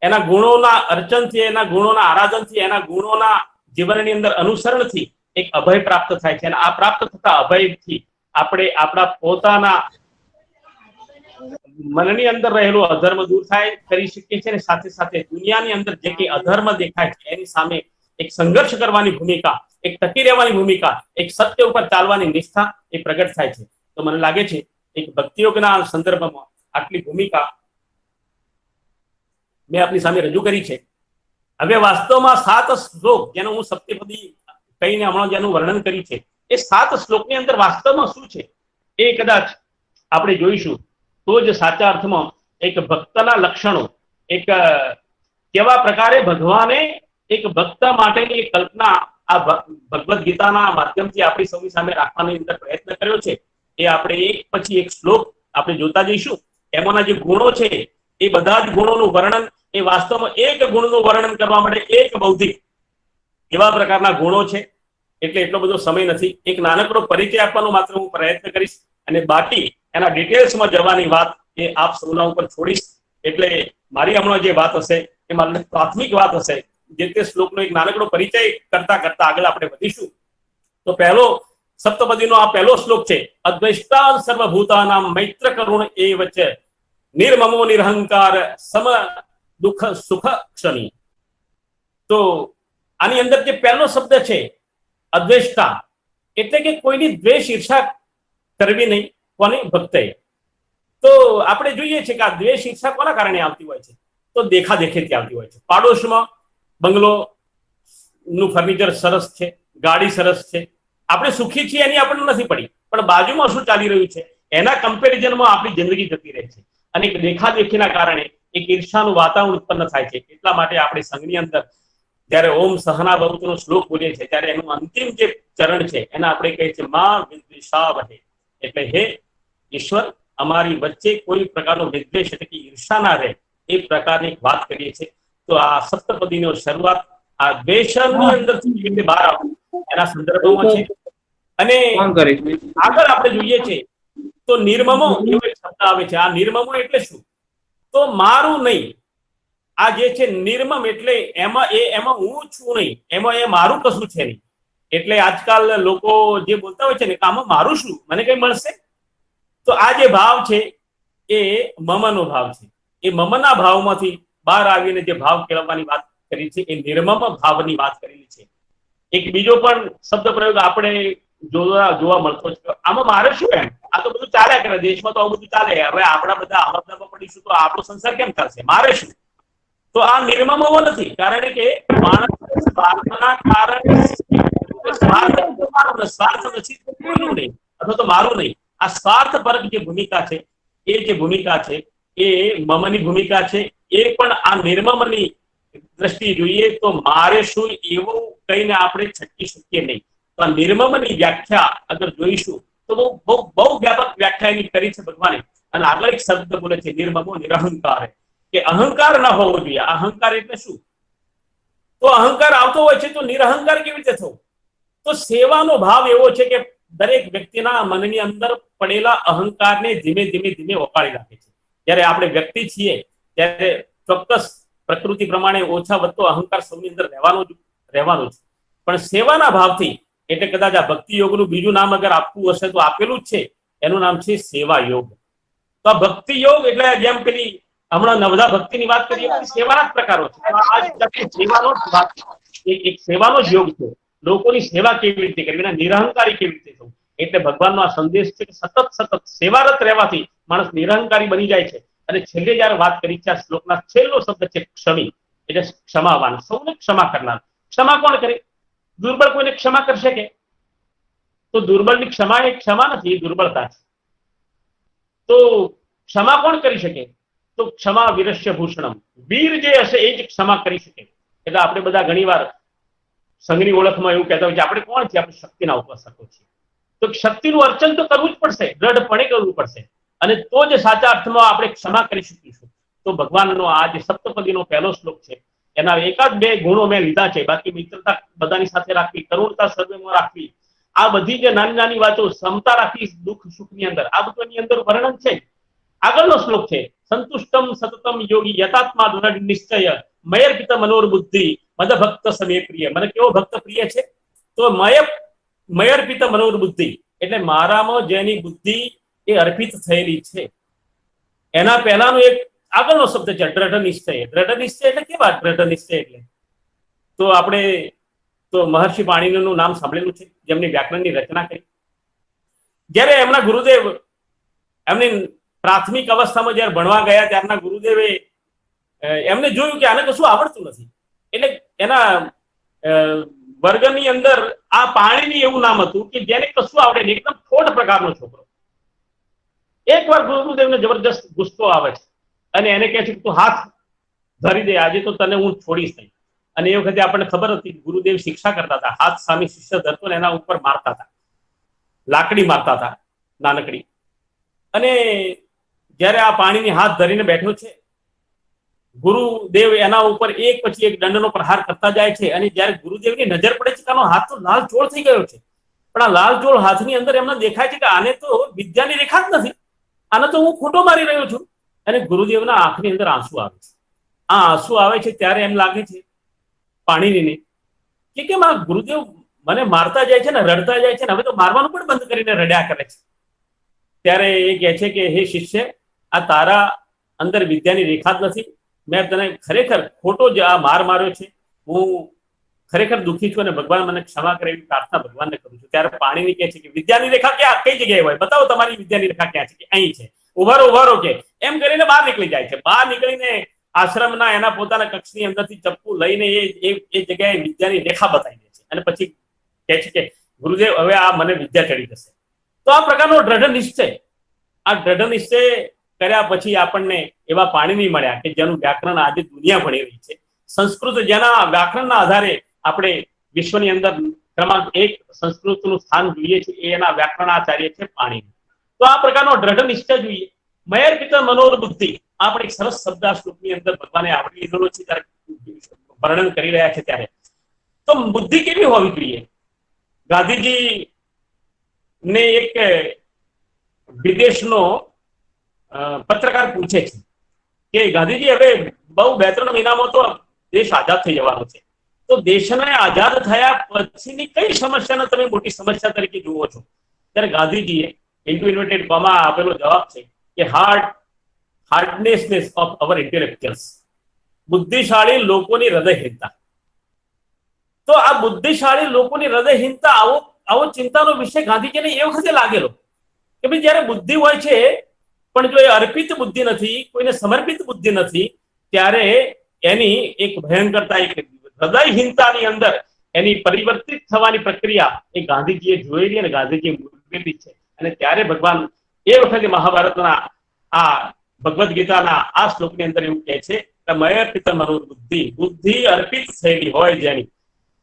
Speaker 1: એના ગુણોના અર્ચનથી, એના ગુણોના આરાધનથી, એના ગુણોના જીવનની અંદર અનુસરણથી એક અભય પ્રાપ્ત થાય છે. અને આ પ્રાપ્ત થતા અભયથી આપણે આપણા પોતાના મનની અંદર રહેલો અધર્મ દૂર થાય કરી શકીએ છીએ, અને સાથે સાથે દુનિયાની અંદર જે કંઈ અધર્મ દેખાય છે એની સામે એક સંઘર્ષ કરવાની ભૂમિકા, એક ટકી રહેવાની ભૂમિકા, એક સત્ય ઉપર ચાલવાની નિષ્ઠા એ પ્રગટ થાય છે. તો મને લાગે છે એક ભક્તિયોગના સંદર્ભમાં આટલી ભૂમિકા મેં આપની સામે રજૂ કરી છે. હવે વાસ્તવમાં 7 શ્લોક જેનો હું સપ્તપદી કહીને હમણાં જેનું વર્ણન કર્યું છે, એ 7 શ્લોકની અંદર વાસ્તવમાં શું છે એ કદાચ આપણે જોઈશું તો જ સાચા અર્થમાં એક ભક્તના લક્ષણો, એક કેવા પ્રકારે ભગવાને એક ભક્ત માટેની કલ્પના આ ભગવદ્ ગીતાના માધ્યમથી આપણી સૌની સામે રાખવાની અંદર પ્રયત્ન કર્યો છે, એ આપણે એક પછી એક શ્લોક આપણે જોતા જઈશું. એમાંના જે ગુણો છે એ બધા જ ગુણોનું વર્ણન, એ વાસ્તવમાં એક ગુણનું વર્ણન કરવા માટે એક બૌદ્ધિક એવા પ્રકારના ગુણો છે, એટલે એટલો બધો સમય નથી. એક નાનકડો પરિચય આપવાનો માત્ર હું પ્રયત્ન કરીશ, અને બાકી એના ડિટેલ્સમાં જવાની વાત એ આપ સૌના ઉપર છોડીશ. એટલે મારી હમણાં જે વાત હશે એ મારી પ્રાથમિક વાત હશે, જે તે શ્લોકનો એક નાનકડો પરિચય કરતા કરતા આગળ આપણે વધીશું. તો પહેલો સપ્તપદીનો આ પહેલો શ્લોક છે, અદ્વૈષ્ટા સર્વભૂતાનામ મૈત્ર કરુણ એવ ચ નિર્મમો નિરહંકાર સમ દુઃખ સુખ ક્ષમી. તો આની અંદર જે પહેલો શબ્દ છે અદ્વેષ્ટા, એટલે કે કોઈની દ્વેષ ઈર્ષા કરવી નહીં. કોની? ભક્તે. તો આપણે જોઈએ છીએ કે આ દ્વેષ ઈર્ષા કોના કારણે આવતી હોય છે? તો દેખાદેખીથી આવતી હોય છે. પાડોશમાં બંગલો નું ફર્નિચર સરસ છે, ગાડી સરસ છે, આપણે સુખી છીએ એની આપણને નથી પડી, પણ બાજુમાં શું ચાલી રહ્યું છે એના કમ્પેરિઝનમાં આપણી જિંદગી જતી રહે છે, અને એક દેખાદેખીના કારણે એક ઈર્ષાનું વાતાવરણ ઉત્પન્ન થાય છે. એટલા માટે આપણે સંઘની અંદર જ્યારે ઓમ સહના ભવતુનો શ્લોક બોલીએ છીએ ત્યારે એનું અંતિમ જે ચરણ છે એના આપણે કહીએ છીએ મા વિદ્વેષાવહે, એટલે હે ઈશ્વર અમારી વચ્ચે કોઈ પ્રકારનો વિદ્વેષ એટલે કે ઈર્ષા ના રહે, એ પ્રકારની વાત કરીએ છીએ. તો આ સપ્તપદીનો શરૂઆત આ દ્વેષની અંદરથી બહાર આવવું એના સંદર્ભમાં છે. અને આગળ આપણે જોઈએ છીએ તો નિર્મમો એવો એક શબ્દ આવે છે. આ નિર્મમો એટલે શું? તો મારું નહીં. આ જે છે નિર્મમ એટલે એમાં હું છું નહીં, એમાં એ મારું કશું છે નહીં. એટલે આજકાલ લોકો જે બોલતા હોય છે ને કે આમાં મારું શું, મને કઈ મળશે. તો આ જે ભાવ છે એ મમનો ભાવ છે. એ મમના ભાવમાંથી બહાર આવીને જે ભાવ કેળવવાની વાત કરી છે એ નિર્મમ ભાવની વાત કરેલી છે. એક બીજો પણ શબ્દ પ્રયોગ આપણે જોવા મળતો છે, આમાં મારે શું એમ, આ તો બધું ચાલ્યા કરે, દેશમાં તો આવું બધું ચાલે, હવે આપણા બધા આમદમાં પડીશું તો આપણો સંસાર કેમ ચાલશે, મારે શું? તો આ નિર્મમો નથી, કારણ કે માણસ સ્વાર્થના કારણે સ્વાર્થ નથી કોઈનું નહીં અથવા તો મારું નહીં. આ સ્વાર્થ પરક જે ભૂમિકા છે એ જે ભૂમિકા છે એ મમની ભૂમિકા છે. એ પણ આ નિર્મમની દ્રષ્ટિ જોઈએ તો મારે શું એવું કહીને આપણે છટકી શકીએ નહીં. તો આ નિર્મમની વ્યાખ્યા અગર જોઈશું તો બહુ વ્યાપક વ્યાખ્યા એની કરી છે ભગવાને. અને આગળ એક શબ્દ બોલે છે નિર્મમો નિરહંકાર, કે અહંકાર ન હોવો જોઈએ. અહંકાર એટલે શું? તો અહંકાર આવતો હોય છે તો નિરહંકાર કેવી રીતે થવું? તો સેવાનો ભાવ એવો છે કે દરેક વ્યક્તિના મનની અંદર પડેલા અહંકારને ધીમે ધીમે ધીમે ઓકાળી રાખે છે. જ્યારે આપણે વ્યક્તિ છીએ ત્યારે ચોક્કસ પ્રકૃતિ પ્રમાણે ઓછા વધતો અહંકાર સૌની અંદર રહેવાનો જ પણ સેવાના ભાવથી, એટલે કદાચ આ ભક્તિ યોગનું બીજું નામ અગર આપવું હશે તો આપેલું જ છે, એનું નામ છે સેવા યોગ. તો આ ભક્તિ યોગ એટલે જેમ પેલી હમણાં નવધા ભક્તિની વાત કરીએ સેવાના જ પ્રકારો છે. એક સેવાનો જ યોગ છે. લોકોની સેવા કેવી રીતે કરવી, નિરહંકારી કેવી રીતે થવું. એટલે ભગવાનનો આ સંદેશ છે કે સતત સેવારત રહેવાથી માણસ નિરહંકારી બની જાય છે. અને છેલ્લે જયારે વાત કરી છે આ શ્લોકના છેલ્લો શબ્દ છે ક્ષમી, એટલે ક્ષમાવાન, સૌને ક્ષમા કરનાર. ક્ષમા કોણ કરે? દુર્બળ કોઈને ક્ષમા કરશે કે? તો દુર્બળની ક્ષમા એ ક્ષમા નથી, એ દુર્બળતા છે. તો ક્ષમા કોણ કરી શકે? તો ક્ષમા વીરસ્ય ભૂષણમ, વીર જે હશે એ જ ક્ષમા કરી શકે. એટલે આપણે બધા ઘણીવાર સંઘની ઓળખમાં એવું કહેતા હોય છે આપણે કોણ છીએ? આપણે શક્તિના ઉપાસકો છીએ. તો શક્તિનું અર્ચન તો કરવું જ પડશે, દ્રઢપણે કરવું પડશે, અને તો જ સાચા અર્થમાં આપણે ક્ષમા કરી શકીશું. તો ભગવાનનો આ જે સપ્તપદીનો પહેલો શ્લોક છે એના એકાદ બે ગુણો મેં લીધા છે. બાકી મિત્રતા બધાની સાથે રાખવી, કરુણતા સર્વેમાં રાખવી, આ બધી જે નાની નાની વાતો, ક્ષમતા રાખવી દુઃખ સુખની અંદર, આ બધુંની અંદર વર્ણન છે. આગળનો શ્લોક છે સંતુષ્ટમ સતતમ યોગી યતાત્મા દૃઢ નિશ્ચય મયર્પિત મનોર બુદ્ધિ મદ ભક્ત સમે પ્રિય. મને કેવો ભક્ત પ્રિય છે? તો મયર્પિત મનોર બુદ્ધિ એટલે મારામાં જેની બુદ્ધિ એ અર્પિત થયેલી છે, એના પહેલાનો એક આગળનો શબ્દ છે દ્રઢ નિશ્ચય. દ્રઢ નિશ્ચય એટલે કેવા દ્રઢ નિશ્ચય? એટલે તો આપણે તો મહર્ષિ પાણિનીનું નામ સાંભળેલું છે, જેમની વ્યાકરણની રચના કરી. જ્યારે એમના ગુરુદેવ એમની પ્રાથમિક અવસ્થામાં જ્યારે ભણવા ગયા ત્યારના ગુરુદેવે એમને જોયું કે આને કશું આવડતું નથી, એટલે એના વર્ગની અંદર આ પાણીની એવું નામ હતું કે જેને કશું આવડે નહીં, એકદમ ઠોઠ પ્રકારનો છોકરો. એકવાર ગુરુદેવને જબરજસ્ત ગુસ્સો આવે છે અને એને કહે છે કે તું હાથ ધરી દે, આજે તો તને હું છોડીશ નહીં. અને એ વખતે આપણને ખબર હતી ગુરુદેવ શિક્ષા કરતા હતા, હાથ સામે શિષ્ય ધરતો ને એના ઉપર મારતા હતા, લાકડી મારતા હતા નાનકડી. અને જ્યારે આ પાણીની હાથ ધરીને બેઠો છે, ગુરુદેવ એના ઉપર એક પછી એક દંડનો પ્રહાર કરતા જાય છે. અને જ્યારે ગુરુદેવની નજર પડે છે કે આનો હાથ તો લાલ ચોળ થઈ ગયો છે, પણ આ લાલ ચોળ હાથની અંદર એમને દેખાય છે કે આને તો વિદ્યાની રેખા જ નથી, આને તો હું ખોટો મારી રહ્યો છું. અને ગુરુદેવના આંખની અંદર આંસુ આવે છે. આ આંસુ આવે છે ત્યારે એમ લાગે છે પાણીનીને કે કેમ આ ગુરુદેવ મને મારતા જાય છે ને, રડતા જાય છે ને, હવે તો મારવાનું પણ બંધ કરીને રડ્યા કરે છે. ત્યારે એ કહે છે કે હે શિષ્ય, આ તારા અંદર વિદ્યાની રેખા જ નથી, મેં તને ખરેખર ખોટો જ આ માર માર્યો છે, હું ખરેખર દુઃખી છું અને ભગવાન મને ક્ષમા કરે એવી પ્રાર્થના ભગવાનને કરું છું. ત્યારે પાણીની કહે છે કે વિદ્યાની રેખા ક્યાં, કઈ જગ્યાએ હોય, બતાવો તમારી વિદ્યાની રેખા ક્યાં છે? કે અહીં છે, ઉભારો ઉભારો કે એમ કરીને બહાર નીકળી જાય છે. બહાર નીકળીને આશ્રમના એના પોતાના કક્ષની અંદરથી ચપ્પુ લઈને એ જગ્યાએ વિદ્યાની રેખા બતાવી દે છે. અને પછી કહે છે કે ગુરુદેવ હવે આ મને વિદ્યા ચડી જશે. તો આ પ્રકારનો દ્રઢ નિશ્ચય, આ દ્રઢ નિશ્ચય કર્યા પછી આપણને એવા પાણીની મળ્યા કે જેનું વ્યાકરણ આજે દુનિયા ભણી રહી છે. સંસ્કૃત જેના વ્યાકરણના આધારે આપણે વિશ્વની અંદર ક્રમાંક 1 સંસ્કૃતનું સ્થાન જોઈએ છીએ, એના વ્યાકરણાચાર્ય છે પાણીની. તો આ પ્રકારનો દ્રઢ નિશ્ચય જોઈએ. મયર પિતા મનોર બુદ્ધિ, આપણે એક સરસ શબ્દ આ શ્લોકની અંદર ભગવાને આવડી લીધેલો છે ત્યારે વર્ણન કરી રહ્યા છે. ત્યારે તો બુદ્ધિ કેવી હોવી જોઈએ? ગાંધીજી ને એક વિદેશનો પત્રકાર પૂછે છે કે ગાંધીજી હવે બહુ 2-3 મહિનામાં તો દેશ આઝાદ થઈ જવાનો છે, તો દેશને આઝાદ થયા પછીની કઈ સમસ્યાને તમે મોટી સમસ્યા તરીકે જુઓ છો? ત્યારે ગાંધીજીએ ઇન્ટુ ઇન્વર્ટેડ કોમા આપેલો જવાબ છે કે હાર્ડનેસનેસ ઓફ અવર ઇન્ટેલેક્ચ્યુઅલ્સ, બુદ્ધિશાળી લોકોની હૃદયહીનતા. તો આ બુદ્ધિશાળી લોકોની હૃદયહીનતા આવો ચિંતાનો વિષય ગાંધીજીને એ વખતે લાગેલો કે ભાઈ જયારે બુદ્ધિ હોય છે પણ જો એ અર્પિત બુદ્ધિ નથી, કોઈને સમર્પિત બુદ્ધિ નથી, ત્યારે એની એક ભયંકરતા, એક હૃદયહીનતાની અંદર એની પરિવર્તિત થવાની પ્રક્રિયા એ ગાંધીજીએ જોયેલી અને ગાંધીજીએ મૂકેલી છે. અને ત્યારે ભગવાન એ વખતે મહાભારતના આ ભગવદ્ ગીતાના આ શ્લોકની અંદર એવું કહે છે કે મયર પિતા મનોર બુદ્ધિ, બુદ્ધિ અર્પિત થયેલી હોય જેની,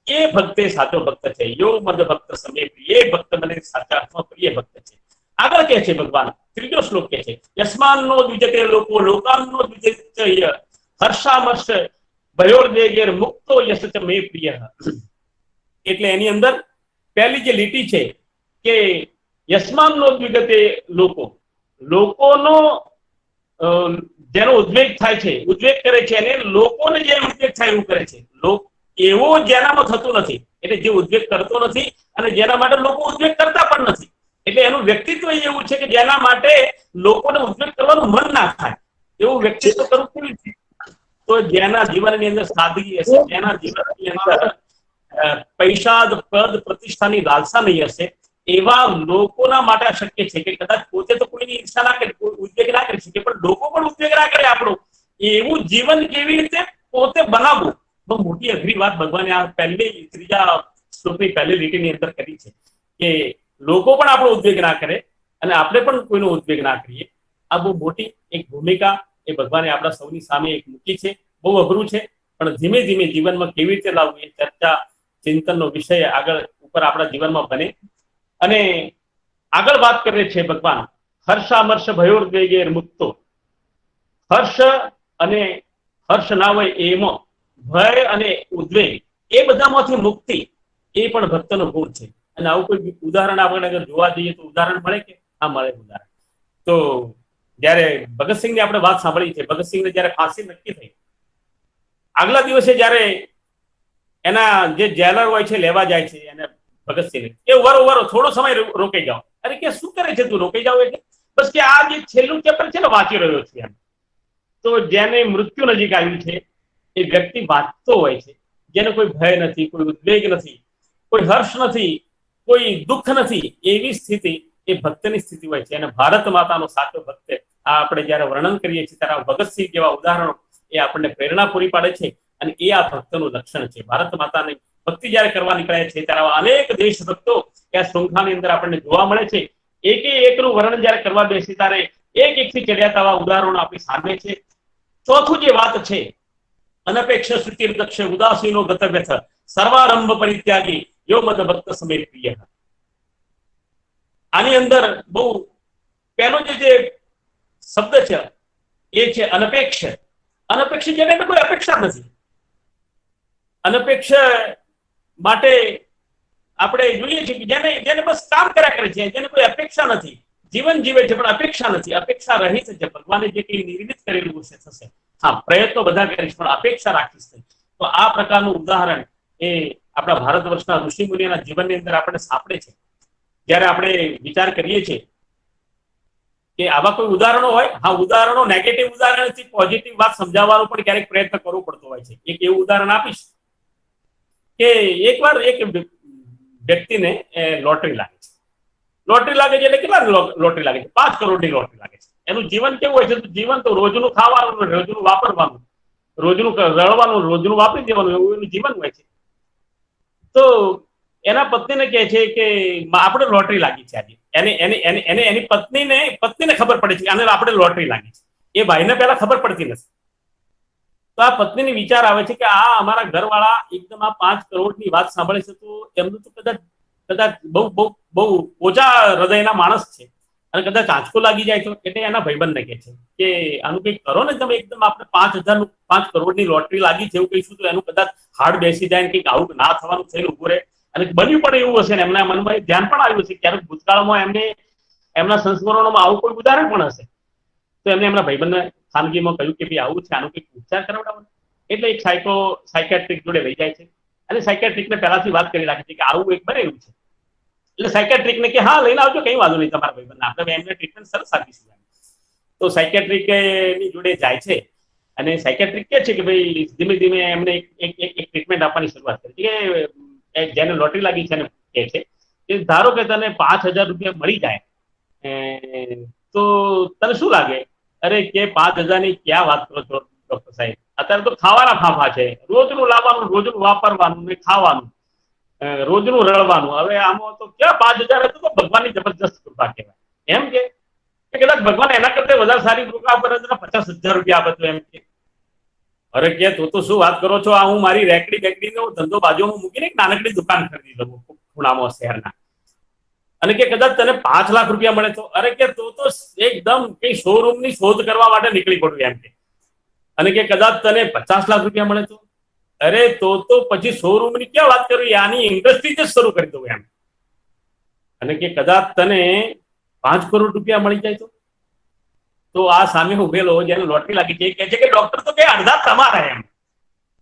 Speaker 1: એ ભક્તે સાચો ભક્ત છે. યો મદ ભક્ત સમે પ્રિય, એ ભક્ત મને સાચા અર્થમાં પ્રિય ભક્ત છે. આગળ કહે છે ભગવાન, 3જો શ્લોક કહે છે યસ્માનનો દ્વિજતે લોકો લોકાનનો દ્વિજતે હર્ષામર્ષ ભયોર્દેગેર મુક્તો યશ મે પ્રિય. એટલે એની અંદર પહેલી જે લીટી છે કે યસ્માનનો દ્વિજતે લોકો, લોકોનો જેનો ઉદ્વેગ થાય છે, ઉદ્વેગ કરે છે, અને લોકોને જે ઉદ્વેગ થાય એવું કરે છે. એવો જેનામાં થતું નથી, એટલે જે ઉદ્વેગ કરતો નથી અને જેના માટે લોકો ઉદ્વેગ કરતા પણ નથી, એટલે એનું વ્યક્તિત્વ એવું છે કે જેના માટે લોકોને ઉદ્વેગ કરવાનું મન ના થાય એવું વ્યક્તિત્વ કરવું કેવી છે? તો જેના જીવનની અંદર સાદગી હશે, જેના જીવનની અંદર પૈસા, પદ, પ્રતિષ્ઠાની લાલસા નહીં હશે, એવા લોકોના માટે શક્ય છે કે કદાચ પોતે તો કોઈની ઈચ્છા ના કરે, કોઈ ઉદ્વેગ ના કરી શકે, પણ લોકો પણ ઉદ્વેગ ના કરે આપણું, એવું જીવન કેવી રીતે પોતે બનાવવું? બહુ મોટી અઘરી વાત ભગવાને આ 3જા શ્લોકની પહેલી લીટીની અંદર કરી છે કે લોકો પણ આપણો ઉદ્વેગ ના કરે અને આપણે પણ કોઈનો ઉદ્વેગ ના કરીએ. આ બહુ મોટી એક ભૂમિકા એ ભગવાને આપણા સૌની સામે એક મૂકી છે. બહુ અઘરું છે, પણ ધીમે ધીમે જીવનમાં કેવી રીતે લાવવું એ ચર્ચા, ચિંતનનો વિષય આગળ ઉપર આપણા જીવનમાં બને. અને આગળ વાત કરે છે ભગવાન, હર્ષામર્ષ ભયોર્દેગેર મુક્તો. હર્ષ અને હર્ષ ના હોય એમાં ભય અને ઉદ્વેગ, એ બધામાંથી મુક્તિ એ પણ ભક્તનો ગુણ છે. અને આવું કોઈ ઉદાહરણ આપણે અગર જોવા જઈએ તો ઉદાહરણ મળે કે? હા, મળે ઉદાહરણ. તો જયારે ભગતસિંહની આપણે વાત સાંભળી છે, ભગતસિંહને જયારે ફાંસી નક્કી થઈ, આગલા દિવસે જયારે એના જે જેલર હોય છે લેવા જાય છે એને ભગતસિંહ, એ ઉભારો થોડો સમય રોકાઈ જાઓ. અરે કે શું કરે છે તું, રોકાઈ જાવ? એટલે બસ કે આ જે છેલ્લું ચેપ્ટર છે ને વાંચી રહ્યો છું એમ. તો જેને મૃત્યુ નજીક આવ્યું છે એ વ્યક્તિ વાંચતો હોય છે, જેને કોઈ ભય નથી, કોઈ ઉદ્વેગ નથી, કોઈ હર્ષ નથી, કોઈ દુઃખ નથી, એવી સ્થિતિ એ ભક્તની સ્થિતિ હોય છે. અને ભારત માતાનો સાચો ભક્ત આ આપણે જયારે વર્ણન કરીએ છીએ ત્યારે ભગતસિંહ જેવા ઉદાહરણો એ આપણને પ્રેરણા પૂરી પાડે છે. અને એ આ ભક્તનું લક્ષણ છે. ભારત માતાની ભક્તિ જયારે કરવા નીકળ્યા છે ત્યારે અનેક દેશભક્તો આ શૃંખલાની અંદર આપણને જોવા મળે છે. એકે એકનું વર્ણન જયારે કરવા બેસી ત્યારે એક એકથી ચડ્યા આવા ઉદાહરણો આપણી સામે છે. ચોથું જે વાત છે, અનપેક્ષ સુચિર દક્ષ ઉદાસીનો ગતવ્યથ સર્વારંભ પરિત્યાગી યો મદ ભક્ત સમે પ્રિય. આની અંદર બહુ પહેલો જે શબ્દ છે એ છે અનપેક્ષ. અનપેક્ષ જેને કોઈ અપેક્ષા નથી. અનપેક્ષ માટે આપણે જોઈએ છીએ કે જેને જેને બસ કામ કર્યા કરે છે, જેને કોઈ અપેક્ષા નથી, જીવન જીવે છે પણ અપેક્ષા નથી, અપેક્ષા રહિત છે. ભગવાને જે કંઈ નિર્મિત કરેલું છે થશે, હા પ્રયત્નો બધા કરીશ પણ અપેક્ષા રાખીશ નહીં. તો આ પ્રકારનું ઉદાહરણ એ આપણા ભારત વર્ષના ઋષિ મુનિઓના જીવનની અંદર આપણે સાંપડે છે. જ્યારે આપણે વિચાર કરીએ છીએ કે આવા કોઈ ઉદાહરણો હોય, હા ઉદાહરણો નેગેટિવ ઉદાહરણથી પોઝિટિવ વાત સમજાવવાનો પણ ક્યારેક પ્રયત્ન કરવો પડતો હોય છે. એક એવું ઉદાહરણ આપીશ કે એકવાર એક વ્યક્તિને લોટરી લાગે છે. લોટરી લાગે છે એટલે કેટલા લોટરી લાગે છે? 5 કરોડની લોટરી લાગે છે. એનું જીવન કેવું હોય છે? જીવન તો રોજનું ખાવાનું, રોજનું વાપરવાનું, રોજનું રળવાનું, રોજનું વાપરી દેવાનું, એવું એનું જીવન હોય છે. તો એના પત્નીને કહે છે કે આપણે લોટરી લાગી છે આજે. એની પત્નીને ખબર પડે છે કે આને આપણે લોટરી લાગી છે. એ ભાઈને પહેલા ખબર પડતી નથી. તો આ પત્નીને વિચાર આવે છે કે આ અમારા ઘરવાળા એકદમ આ 5 કરોડની વાત સાંભળે છે તો એમનું તો કદાચ બહુ બહુ બહુ ઓછા હૃદયના માણસ છે અને કદાચ આંચકો લાગી જાય તો. એટલે એના ભાઈબંધને કહે છે કે આનું કંઈક કરો ને તમે. એકદમ આપણે 5 કરોડની લોટરી લાગી છે એવું કહીશું તો એનું કદાચ હાડ બેસી જાય, કંઈક આવું ના થવાનું થઈને ઉભું રહે. અને બન્યું પણ એવું હશે ને એમના મનમાં ધ્યાન પણ આવ્યું છે ક્યારેક ભૂતકાળમાં એમને એમના સંસ્મરણોમાં આવું કોઈ ઉદાહરણ પણ હશે. તો એમને એમના ભાઈબંધને ખાનગીમાં કહ્યું કે ભાઈ આવું છે, આનું કંઈક ઉપચાર કરાવડાવો. એટલે એક સાયકેટ્રિક જોડે લઈ જાય છે અને સાયકેટ્રિકને પહેલાથી વાત કરી રાખી છે કે આવું એક બનેલું છે. એટલે સાયકેટ્રિકને કે હા લઈને આવજો, કઈ વાંધો નહીં તમારા ભાઈબંધને, આપણે એમને ટ્રીટમેન્ટ સરસ આપીશું. તો સાયકેટ્રિક ની જોડે જાય છે અને સાયકેટ્રિક કહે છે કે ભાઈ ધીમે ધીમે એમને એક ટ્રીટમેન્ટ આપવાની શરૂઆત કરી કે જેને લોટરી લાગી છે એને કહે છે કે ધારો કે તને 5,000 રૂપિયા મળી જાય તો તને શું લાગે? અરે કે 5,000 ની ક્યાં વાત કરો છો ડોક્ટર સાહેબ, અત્યારે તો ખાવાના ફાંફા છે, રોજનું લાવવાનું, રોજનું વાપરવાનું ને ખાવાનું, રોજનું રળવાનું. હવે આમાં તો ક્યાં 5,000 હતું તો ભગવાનની જબરજસ્ત કૃપા કહેવાય. એમ કે કદાચ ભગવાન એના કરતા વધારે સારી કૃપા કરે 50,000 રૂપિયા આપે એમ કે. અરે કે તો શું વાત કરો છો? આ હું મારી રેકડીનો ધંધો બાજુમાં મૂકીને એક નાનકડી દુકાન ખરીદી લઉં ખૂણામાં શહેરના. અને કે કદાચ તને 5 લાખ રૂપિયા મળે તો? અરે કે તો એકદમ કઈ શોરૂમની શોધ કરવા માટે નીકળી પડું એમ કે. અને કે કદાચ તને 50 લાખ રૂપિયા મળે તો? અરે તો પછી શોરૂમની ક્યાં વાત કરું, આની ઇન્ડસ્ટ્રી જ શરૂ કરી દઉં એમ. અને કે કદાચ તને 5 કરોડ રૂપિયા મળી જાય તો આ સામે ઉભેલો જેને લોટરી લાગી છે કહે છે કે ડોક્ટર તો કે અડધા તમારા એમ.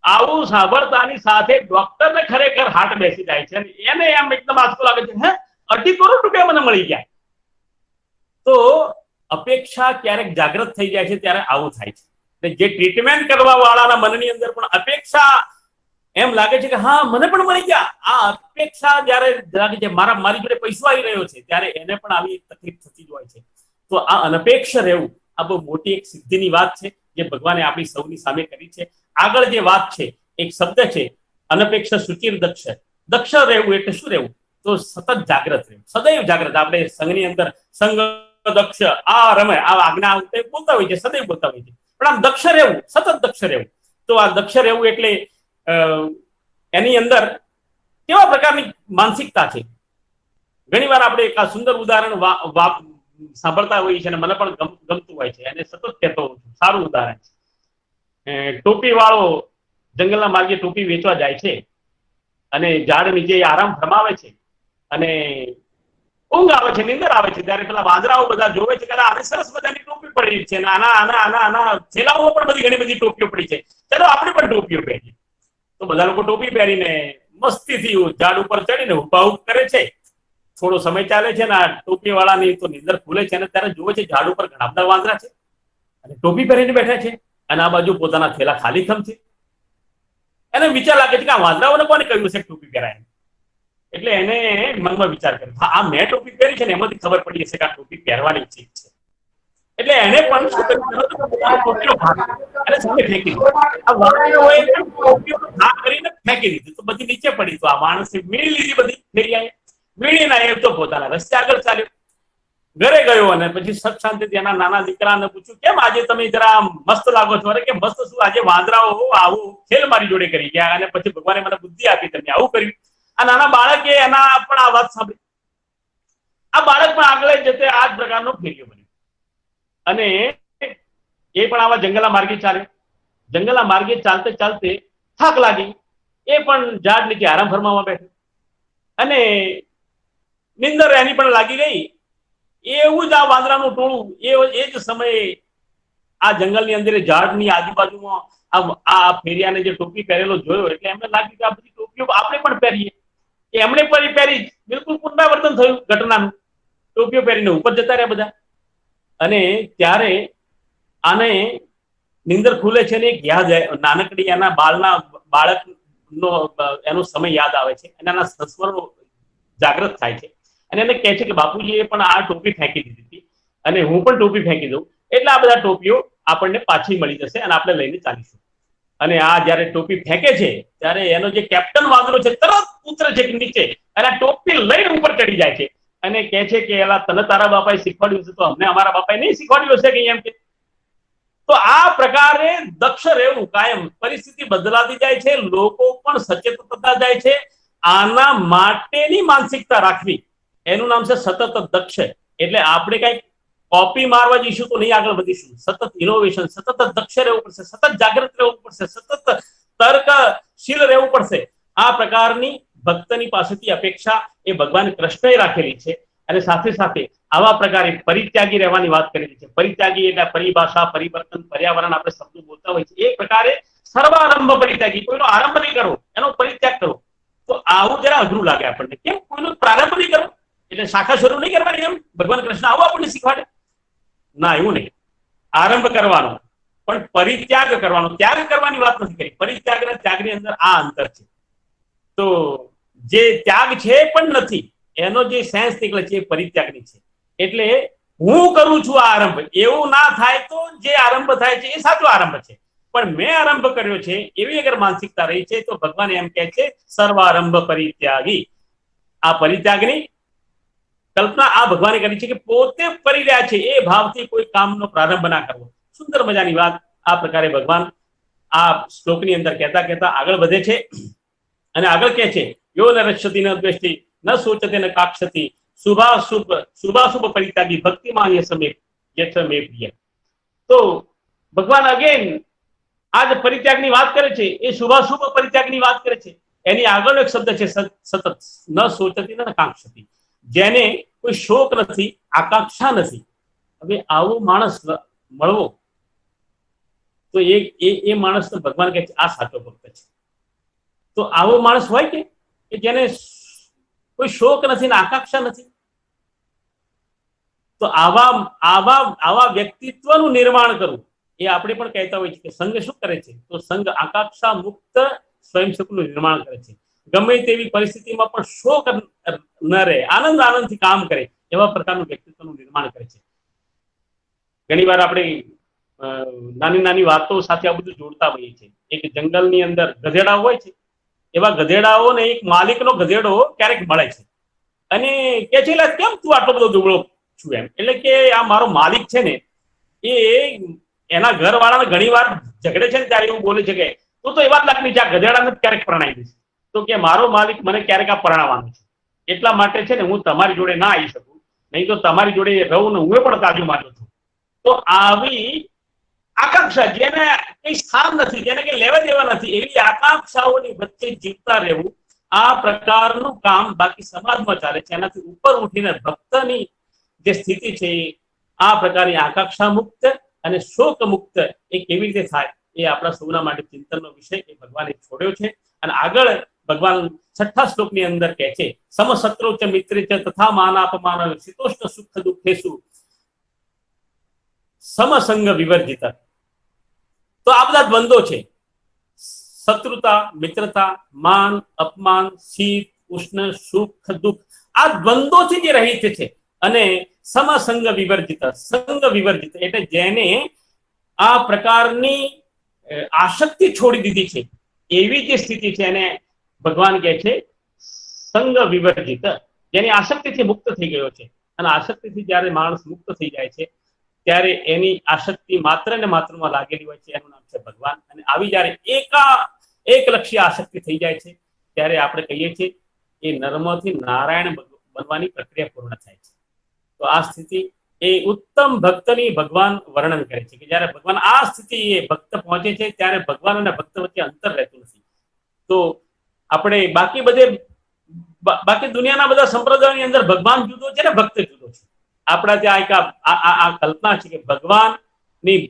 Speaker 1: આવું સાંભળતાની સાથે ડોક્ટરને ખરેખર હાર્ટ બેસી જાય છે અને એને એમ એકદમ આંચકો લાગે છે, હે 2.5 કરોડ રૂપિયા મને મળી જાય. તો અપેક્ષા ક્યારેક જાગૃત થઈ જાય છે ત્યારે આવું થાય છે. જે ટ્રીટમેન્ટ કરવા વાળાના મનની અંદર પણ અપેક્ષા એમ લાગે છે કે હા મને પણ મળી ગયા. આ અપેક્ષા જયારે લાગે છે મારી જોડે પૈસો આવી રહ્યો છે ત્યારે એને પણ આવી તકલીફ થતી જ હોય છે. તો આ અનપેક્ષ રહેવું આ બહુ મોટી એક સિદ્ધિની વાત છે જે ભગવાને આપણી સૌની સામે કરી છે. આગળ જે વાત છે એક શબ્દ છે અનપેક્ષ સુચિર દક્ષ. દક્ષ રહેવું એટલે શું રહેવું? તો સતત જાગ્રત રહેવું, સદૈવ જાગ્રત. આપણે સંઘની અંદર સંઘ દક્ષ આ રમે આ આજ્ઞા બોલતા હોય છે, સદૈવ બોલતા હોય છે. પણ આમ દક્ષ રહેવું, સતત દક્ષ રહેવું. તો આ દક્ષ રહેવું એટલે એની અંદર કેવા પ્રકારની માનસિકતા છે? ઘણી વાર આપણે એક સુંદર ઉદાહરણ સાંભળતા હોઈએ છીએ અને મને પણ ગમતું હોય છે અને સતત કહેતો હોઉં છું. સારું ઉદાહરણ છે. ટોપી વાળો જંગલના માર્ગે ટોપી વેચવા જાય છે અને ઝાડ નીચે આરામ ફરમાવે છે અને ઊંઘ આવે છે, નીંદર આવે છે. ત્યારે પેલા વાંદરાઓ બધા જોવે છે કે આને સરસ મજાની ટોપી પડી છે, આના થેલાઓ પણ બધી ઘણી બધી ટોપીઓ પડી છે, ચલો આપણે પણ ટોપીઓ પહેરીએ. તો બધા લોકો ટોપી પહેરીને મસ્તીથી ઝાડ ઉપર ચડીને હુપાહુપ કરે છે થોડો સમય ચાલે છે ને આ ટોપી વાળાની તો નીંદર ખુલે છે અને ત્યારે જુએ છે ઝાડ ઉપર ઘણા બધા વાંદરા છે અને ટોપી પહેરીને બેઠા છે અને આ બાજુ પોતાના થેલા ખાલી ખમ છે. એને વિચાર લાગે છે કે આ વાંદરાઓને કોને કહ્યું છે ટોપી પહેરાય, એટલે એને મનમાં વિચાર કર્યો આ મેં ટોપી પહેરી છે ને એમાંથી ખબર પડી હશે કે આ ટોપી પહેરવાની ચીજ છે. એટલે એને પણ શું કર્યું અને સામે ફેંકી દીધું. આ વાંદરાઓએ ટોપીઓ ઘા કરીને ફેંકી દીધું તો બધી નીચે પડી. તો આ માણસે વીણી લીધી બધી ફેરિયાએ, વીણી ના એ તો પોતાના રસ્તે આગળ ચાલ્યો. ઘરે ગયો અને પછી સત શાંતિથી એના નાના દીકરાને પૂછ્યું કેમ આજે તમે જરા મસ્ત લાગો છો? અરે કે મસ્ત શું, આજે વાંદરાઓ આવું ખેલ મારી જોડે કરી ગયા અને પછી ભગવાને મને બુદ્ધિ આપી, તમે આવું કર્યું. આ નાના બાળકે એના પણ આ વાત સાંભળી. આ બાળક પણ આગળ જતે આ જ પ્રકારનો ફેરિયો બન્યો અને એ પણ આવા જંગલા માર્ગે ચાલ્યો. જંગલા માર્ગે ચાલતે ચાલતે થાક લાગી, એ પણ ઝાડ નીચે આરામ ફરમાવા બેઠો અને નિંદર એની પણ લાગી ગઈ. એવું જ આ વાંદરાનું ટોળું એ જ સમયે આ જંગલની અંદર ઝાડની આજુબાજુમાં આ ફેરિયાને જે ટોપી પહેરેલો જોયો એટલે એમને લાગ્યું કે આ બધી ટોપીઓ આપણે પણ પહેરીએ. એમણે પણ પહેરી, બિલકુલ પુનરાવર્તન થયું ઘટનાનું. ટોપીઓ પહેરીને ઉપર જતા રહ્યા બધા અને ત્યારે આને નિંદર ખુલે છે ને એક યાદ નાનકડી એના બાળકનો એનો સમય યાદ આવે છે અને એના સંસ્મરણો જાગૃત થાય છે અને એને કહે છે કે બાપુજીએ પણ આ ટોપી ફેંકી દીધી હતી અને હું પણ ટોપી ફેંકી દઉં એટલે આ બધા ટોપીઓ આપણને પાછી મળી જશે અને આપણે લઈને ચાલીશું. અને આ જયારે ટોપી ફેંકે છે ત્યારે એનો જે કેપ્ટન વાંદરો છે તરત ઉતરે છે નીચે અને આ ટોપી લઈને ઉપર ચડી જાય છે અને કહે છે કે એલા તને તારા બાપાએ શીખવાડ્યું છે તો અમને અમારા બાપાએ નહીં શીખવાડ્યું હશે કે એમ કે. તો આ પ્રકારે દક્ષ રહેવું કાયમ. પરિસ્થિતિ બદલાતી જાય છે, લોકો પણ સચેત થતા જાય છે. આના માટેની માનસિકતા રાખવી એનું નામ છે સતત દક્ષ. એટલે આપણે કઈ કોપી મારવા જઈશું તો નહીં આગળ વધીશું. સતત ઇનોવેશન, સતત દક્ષ રહેવું પડશે, સતત જાગૃત રહેવું પડશે, સતત તર્કશીલ રહેવું પડશે. આ પ્રકારની ભક્તની પાસેથી અપેક્ષા એ ભગવાન કૃષ્ણએ રાખેલી છે અને સાથે સાથે આવા પ્રકારે પરિત્યાગી રહેવાની વાત કરેલી છે. પરિત્યાગી એટલે પરિભાષા, પરિવર્તન, પર્યાવરણ આપણે શબ્દો બોલતા હોય છે. એ પ્રકારે સર્વારંભ પરિત્યાગી, કોઈનો આરંભ નહીં કરો, એનો પરિત્યાગ કરો. તો આવું જરા અઘરું લાગે આપણને. કેમ? કોઈનો પ્રારંભ નહીં કરો એટલે શાખા શરૂ નહીં કરવાની, એમ ભગવાન કૃષ્ણ આવું આપણને શીખવાડે? ના, એવું નહીં. આરંભ કરવાનો પણ પરિત્યાગ કરવાનો, ત્યાગ કરવાની વાત નથી કરી. પરિત્યાગ અને ત્યાગની અંદર આ અંતર છે. તો જે ત્યાગ છે પણ નથી એનો જે સેન્સ નીકળે છે એ પરિત્યાગની છે. એટલે હું કરું છું આ આરંભ, એવું ના થાય તો જે આરંભ થાય છે એ સાચો આરંભ છે. પણ મેં આરંભ કર્યો છે એવી અગર માનસિકતા રહી છે તો ભગવાન એમ કહે છે સર્વારંભ પરિત્યાગી. આ પરિત્યાગની કલ્પના આ ભગવાને કરી છે કે પોતે કરી રહ્યા છે એ ભાવથી કોઈ કામનો પ્રારંભ ના કરવો. સુંદર મજાની વાત આ પ્રકારે ભગવાન આ શ્લોકની અંદર કહેતા કહેતા આગળ વધે છે અને આગળ કહે છે યો ન રક્ષતિ ન દ્વેષ્ટિ ન સોચતે ન કાક્ષતિ શુભાશુભ પરિત્યાગી ભક્તિમાં યશ મે પ્રિય. તો ભગવાન અગેન આ જે પરિત્યાગની વાત કરે છે એ શુભાશુભ પરિત્યાગની વાત કરે છે. એની આગળ એક શબ્દ છે સતત, ન સોચતી ન કાક્ષતી. જેને કોઈ શોક નથી, આકાંક્ષા નથી. હવે આવો માણસ મળવો તો એ માણસને ભગવાન કહે છે આ સાચો ભક્ત છે. તો આવો માણસ હોય કે જેને કોઈ શોક નથી ને આકાંક્ષા નથી. તો આવા વ્યક્તિત્વનું નિર્માણ કરવું એ આપણે પણ કહેતા હોય છે કે સંઘ શું કરે છે? તો સંઘ આકાંક્ષા મુક્ત સ્વયંસેવકનું નિર્માણ કરે છે. ગમે તેવી પરિસ્થિતિમાં પણ શોક ન રહે, આનંદથી કામ કરે એવા પ્રકારનું વ્યક્તિત્વનું નિર્માણ કરે છે. ઘણી વાર આપણે નાની નાની વાતો સાથે આ બધું જોડતા હોઈએ છીએ. એક જંગલની અંદર ગધેડા હોય છે, એવા ગધેડાઓને એક માલિકનો ગધેડો ક્યારેક મળે છે અને કે છે કેમ તું આટલો બધો દુબળો છું એમ. એટલે કે આ મારો માલિક છે ને એ એના ઘરવાળાને ઘણી વાર ઝઘડે છે ને ત્યારે એવું બોલે છે કે તું તો એવા જ લાગણી છે આ ગધેડાને ક્યારેક પરણાવી દઈશ. તો કે મારો માલિક મને ક્યારેક આ પરણાવવાનો છે, એટલા માટે છે ને હું તમારી જોડે ના આવી શકું, નહીં તો તમારી જોડે રહું ને હું પણ તાજુ માનું છું. તો આવી આકાંક્ષા જેને કઈ સ્થાન નથી, જેને કઈ લેવા દેવા નથી, એવી આકાંક્ષાઓની વચ્ચે જીવતા રહેવું આ પ્રકારનું કામ બાકી સમાજમાં ચાલે છે. એનાથી ઉપર ઉઠીને ભક્તની જે સ્થિતિ છે આ પ્રકારની આકાંક્ષા મુક્ત અને શોક મુક્ત એ કેવી રીતે થાય એ આપણા સૌના માટે ચિંતનનો વિષય એ ભગવાને છોડ્યો છે. અને આગળ ભગવાન 6ઠ્ઠા શ્લોકની અંદર કહે છે, સમશત્રુ ચ મિત્રે ચ તથા માનાપમાન શીતોષ્ણ સુખ દુઃખેષુ સમસંગ વિવર્જિત. તો આ બધા દ્વંદ્વો છે, શત્રુતા, મિત્રતા, માન, અપમાન, શીત, ઉષ્ણ, સુખ, દુઃખ, આ દ્વંદ્વોથી જે રહિત છે. અને સમસંગ વિવર્જિત, સંગ વિવર્જિત એટલે જેને આ પ્રકારની આસક્તિ છોડી દીધી છે એવી જે સ્થિતિ છે એને ભગવાન કહે છે સંગ વિવર્જિત, જેની આસક્તિથી મુક્ત થઈ ગયો છે. અને આસક્તિથી જ્યારે માણસ મુક્ત થઈ જાય છે ત્યારે એની આસક્તિ માત્ર ને માત્રમાં લાગેલી હોય છે, એનું નામ છે ભગવાન. અને આવી જ્યારે એકલક્ષી આસક્તિ થઈ જાય છે ત્યારે આપણે કહીએ છીએ એ નરમાંથી નારાયણ બનવાની પ્રક્રિયા પૂર્ણ થાય છે. તો આ સ્થિતિ એ ઉત્તમ ભક્તની ભગવાન વર્ણન કરે છે કે જ્યારે ભગવાન આ સ્થિતિ એ ભક્ત પહોંચે છે ત્યારે ભગવાન અને ભક્ત વચ્ચે અંતર રહેતું નથી. તો આપણે બાકી દુનિયાના બધા સંપ્રદાયોની અંદર ભગવાન જુદો છે ને ભક્ત જુદો છે. આપણા ત્યાં એક આ કલ્પના છે કે ભગવાનની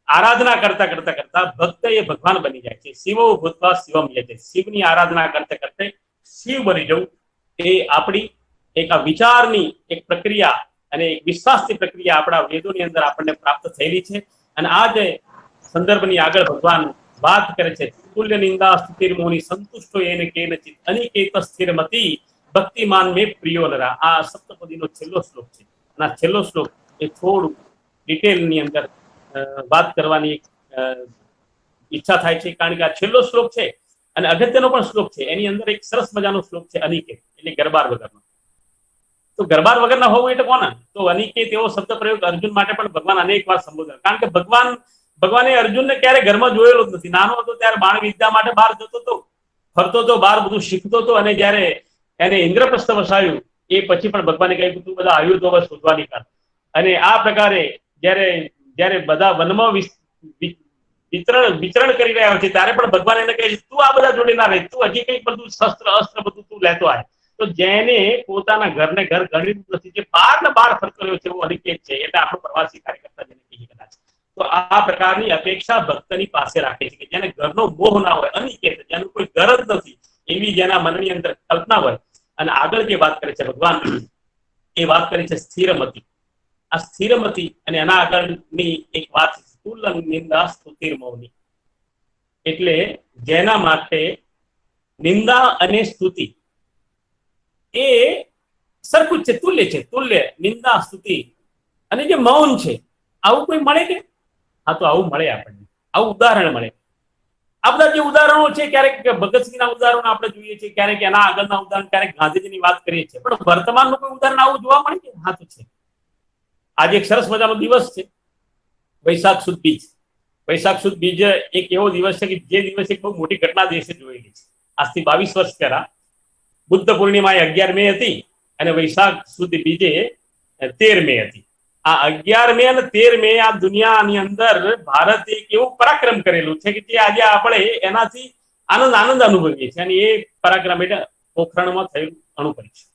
Speaker 1: આરાધના કરતા કરતા કરતા ભક્ત એ ભગવાન બની જાય છે. શિવો ભૂત્વા શિવમ યજે, શિવની આરાધના કરતા કરતા શિવ બની જવું એ આપણી એક આ વિચારની એક પ્રક્રિયા અને વિશ્વાસની પ્રક્રિયા આપણા વેદોની અંદર આપણને પ્રાપ્ત થયેલી છે. અને આ જે સંદર્ભની આગળ ભગવાન વાત કરે છે, તુલ્ય નિંદા સ્તુતિર્મોની સંતુષ્ટો એને કેનચિત અનિકેત સ્થિરમતી ભક્તિમાન મે પ્રિયો નરા. આ સપ્તપદીનો છેલ્લો શ્લોક છે. અને આ છેલ્લો શ્લોક એ થોડું ડિટેલની અંદર વાત કરવાની ઈચ્છા થાય છે, કારણ કે આ છેલ્લો શ્લોક છે અને અગત્યનો પણ શ્લોક છે. એની અંદર એક સરસ મજાનો શ્લોક છે અનિકેત, એટલે ગરબાર વગરનો. તો ગરબાર વગરના હોવું એટલે કોના? તો અનિકેત એવો શબ્દ પ્રયોગ અર્જુન માટે પણ ભગવાન અનેક વાર સંબોધન, કારણ કે ભગવાને અર્જુનને ક્યારે ઘરમાં જોયેલો જ નથી. નાનો હતો ત્યારે બાણ વિદ્યા માટે બહાર જતો હતો, ફરતો હતો, બહાર બધું શીખતો હતો. અને જયારે એને ઇન્દ્રપ્રસ્થ વસાયું એ પછી પણ ભગવાને કહ્યું તું બધા આયુધો બસ શોધવાની કર. અને આ પ્રકારે જયારે બધા વનમાં વિચરણ કરી રહ્યા હોય છે ત્યારે પણ ભગવાન એને કહે છે તું આ બધા જોડે ના રહે, તું હજી કંઈક બધું શસ્ત્ર અસ્ત્ર બધું તું લેતો આય. તો જેને પોતાના ઘરને ઘર ગણ્યું નથી, જે બહાર ને બહાર ફરતો રહ્યો છે, એવો અનિકેત છે. એટલે આપણો પ્રવાસી કાર્યકર્તા જેને કહીએ કદાચ. તો આ પ્રકારની અપેક્ષા ભક્તની પાસે રાખે છે કે જેને ઘરનો મોહ ના હોય, અનિકેત, જેનું કોઈ ઘર જ નથી એવી જેના મનની અંદર કલ્પના હોય. અને આગળ જે વાત કરે છે ભગવાન, એ વાત કરી છે સ્થિરમતી. આ સ્થિરમતી અને એના આગળની એક વાત તુલ નિંદા સ્તુતિર્મૌની, એટલે જેના માટે નિંદા અને સ્તુતિ એ સરખું જ છે, તુલ્ય છે. તુલ્ય નિંદા સ્તુતિ અને જે મૌન છે, આવું કોઈ મળે કે? હા, તો આવું મળે આપણને, આવું ઉદાહરણ મળે. આ બધા જે ઉદાહરણો છે, ક્યારેક ભગતસિંહના ઉદાહરણો આપણે જોઈએ છીએ, ક્યારેક એના આગળના ઉદાહરણ, ક્યારેક ગાંધીજીની વાત કરીએ છીએ, પણ વર્તમાનનું કોઈ ઉદાહરણ આવું જોવા મળે કે? હા, તો છે. આજે એક સરસ મજાનો દિવસ છે, વૈશાખ સુદ બીજ. વૈશાખ સુદ બીજ એક એવો દિવસ છે કે જે દિવસે બહુ મોટી ઘટના દેશે જોયેલી છે. આજથી 22 વર્ષ પહેલા બુદ્ધ પૂર્ણિમા 11 મે હતી અને વૈશાખ સુદ બીજે 13 મે હતી. આ 11 મે અને 13 મે આ દુનિયાની અંદર ભારતે એક એવું પરાક્રમ કરેલું છે કે જે આજે આપણે એનાથી આનંદ અનુભવીએ છીએ. અને એ પરાક્રમ એટલે પોખરણમાં થયેલું અણુ પરીક્ષણ.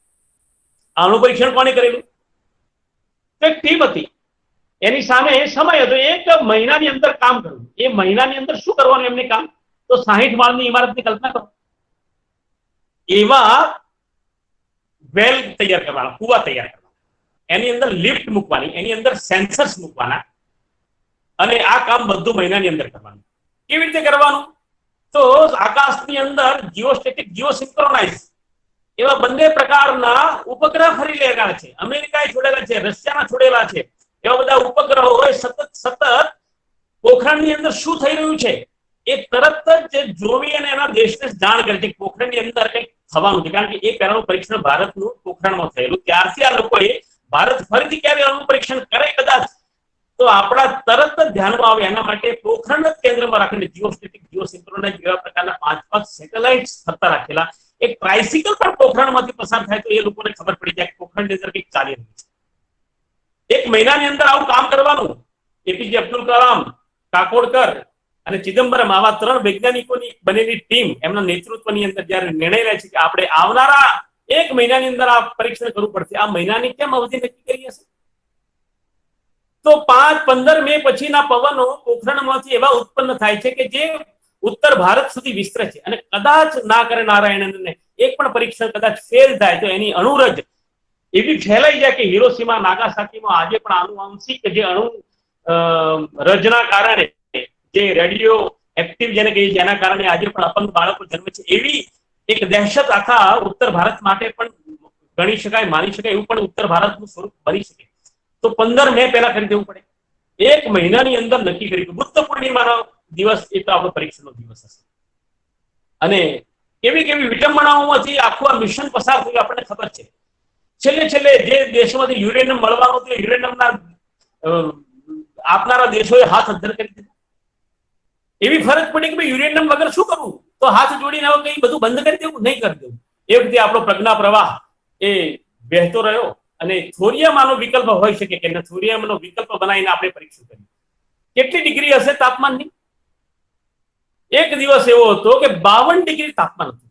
Speaker 1: આ અણુ પરીક્ષણ કોને કરેલું? એક ટીમ હતી, એની સામે સમય હતો, એક મહિનાની અંદર કામ કરવું. એ મહિનાની અંદર શું કરવાનું એમને કામ? તો 60 માળની ઇમારતની કલ્પના કરો. એવા વેલ તૈયાર કરવાના, કુવા તૈયાર કરવાના, એની અંદર લિફ્ટ મૂકવાની, એની અંદર સેન્સર્સ મૂકવાના, અને આ કામ બધું મહિનાની અંદર કરવાનું. કેવી રીતે કરવાનું? તો આકાશની અંદર જીઓસ્ટેટિક, જીઓસિન્ક્રોનાઇઝ એવા બંને પ્રકારના ઉપગ્રહ ફરી રહેલા છે. અમેરિકાએ છોડેલા છે, રશિયાના છોડેલા છે. એવા બધા ઉપગ્રહો સતત પોખરણની અંદર શું થઈ રહ્યું છે એ તરત જ જોવી અને એના દેશને જાણ કરે છે. પોખરણની અંદર કંઈક થવાનું છે, કારણ કે એ પહેલાનું પરીક્ષણ ભારતનું પોખરણમાં થયેલું. ત્યારથી આ લોકોએ ભારત ફરીથી ક્યારે અણુ પરીક્ષણ કરે કદાચ તો આપણા તરત જ ધ્યાનમાં આવે એના માટે પોખરણ જ કેન્દ્રમાં રાખીને જીઓસ્ટેટિક, જીઓસિન્ક્રોનાઇઝ જેવા પ્રકારના 5 સેટેલાઇટ્સ ફરતા રાખેલા. એક ટ્રાઇસિકલ પણ પોખરણમાંથી પસાર થાય તો એ લોકોને ખબર પડી જાય કે પોખરણની અંદર કંઈક ચાલી રહ્યું છે. એક મહિનાની અંદર આવું કામ કરવાનું. એપીજે અબ્દુલ કલામ, કાકોડકર અને ચિદમ્બરમ આવા 3 વૈજ્ઞાનિકોની બનેલી ટીમ એમના નેતૃત્વની અંદર જયારે નિર્ણય લે છે કે આપણે આવનારા 1 મહિનાની અંદર આ પરીક્ષણ કરવું પડશે. આ મહિનાની કેમ અવધિ નક્કી કરી હશે? તો 5-15 મે પછીના પવનો પોખરણમાંથી એવા ઉત્પન્ન થાય છે કે જે ઉત્તર ભારત સુધી વિસ્તરે છે અને કદાચ ના કરે નારાયણને એક પણ પરીક્ષણ કદાચ ફેલ થાય તો એની અણુરજ એવી ફેલાઈ જાય કે હિરોશીમા નાગાસાકીમાં આજે પણ આનુવંશિક જે અણુ રજના કારણે જે રેડિયો એક્ટિવ જેને કહીએ જેના કારણે આજે પણ અપંગ બાળકો જન્મે છે એવી એક દહેશત આખા ઉત્તર ભારત માટે પણ ગણી શકાય, માની શકાય એવું પણ ઉત્તર ભારતનું સ્વરૂપ બની શકે. તો 15 મે પહેલા કરી દેવું પડે. એક મહિનાની અંદર નક્કી કર્યું બુદ્ધ પૂર્ણિમાનો દિવસ એ તો આપણો પરીક્ષાનો દિવસ હશે. અને કેવી કેવી વિટંબણાઓમાંથી આખું આ મિશન પસાર થયું આપણને ખબર છે. છેલ્લે છેલ્લે જે દેશોમાંથી યુરેનિયમ મળવાનો હતો યુરેનિયમના આપનારા દેશોએ હાથ અદ્ધર કરી દીધા. એવી ફરજ પડી કે ભાઈ યુરેનિયમ વગર શું કરવું, તો હાથ જોડીને હવે કઈ બધું બંધ કરી દેવું, નહીં કરી દેવું. એ વખતે આપણો પ્રજ્ઞા પ્રવાહ એ વહેતો રહ્યો અને થોરિયામાંનો વિકલ્પ હોઈ શકે કે થોરિયામાંનો વિકલ્પ બનાવીને આપણે પરીક્ષા કરી. કેટલી ડિગ્રી હશે તાપમાનની? એક દિવસ એવો હતો કે 52 ડિગ્રી તાપમાન હતું.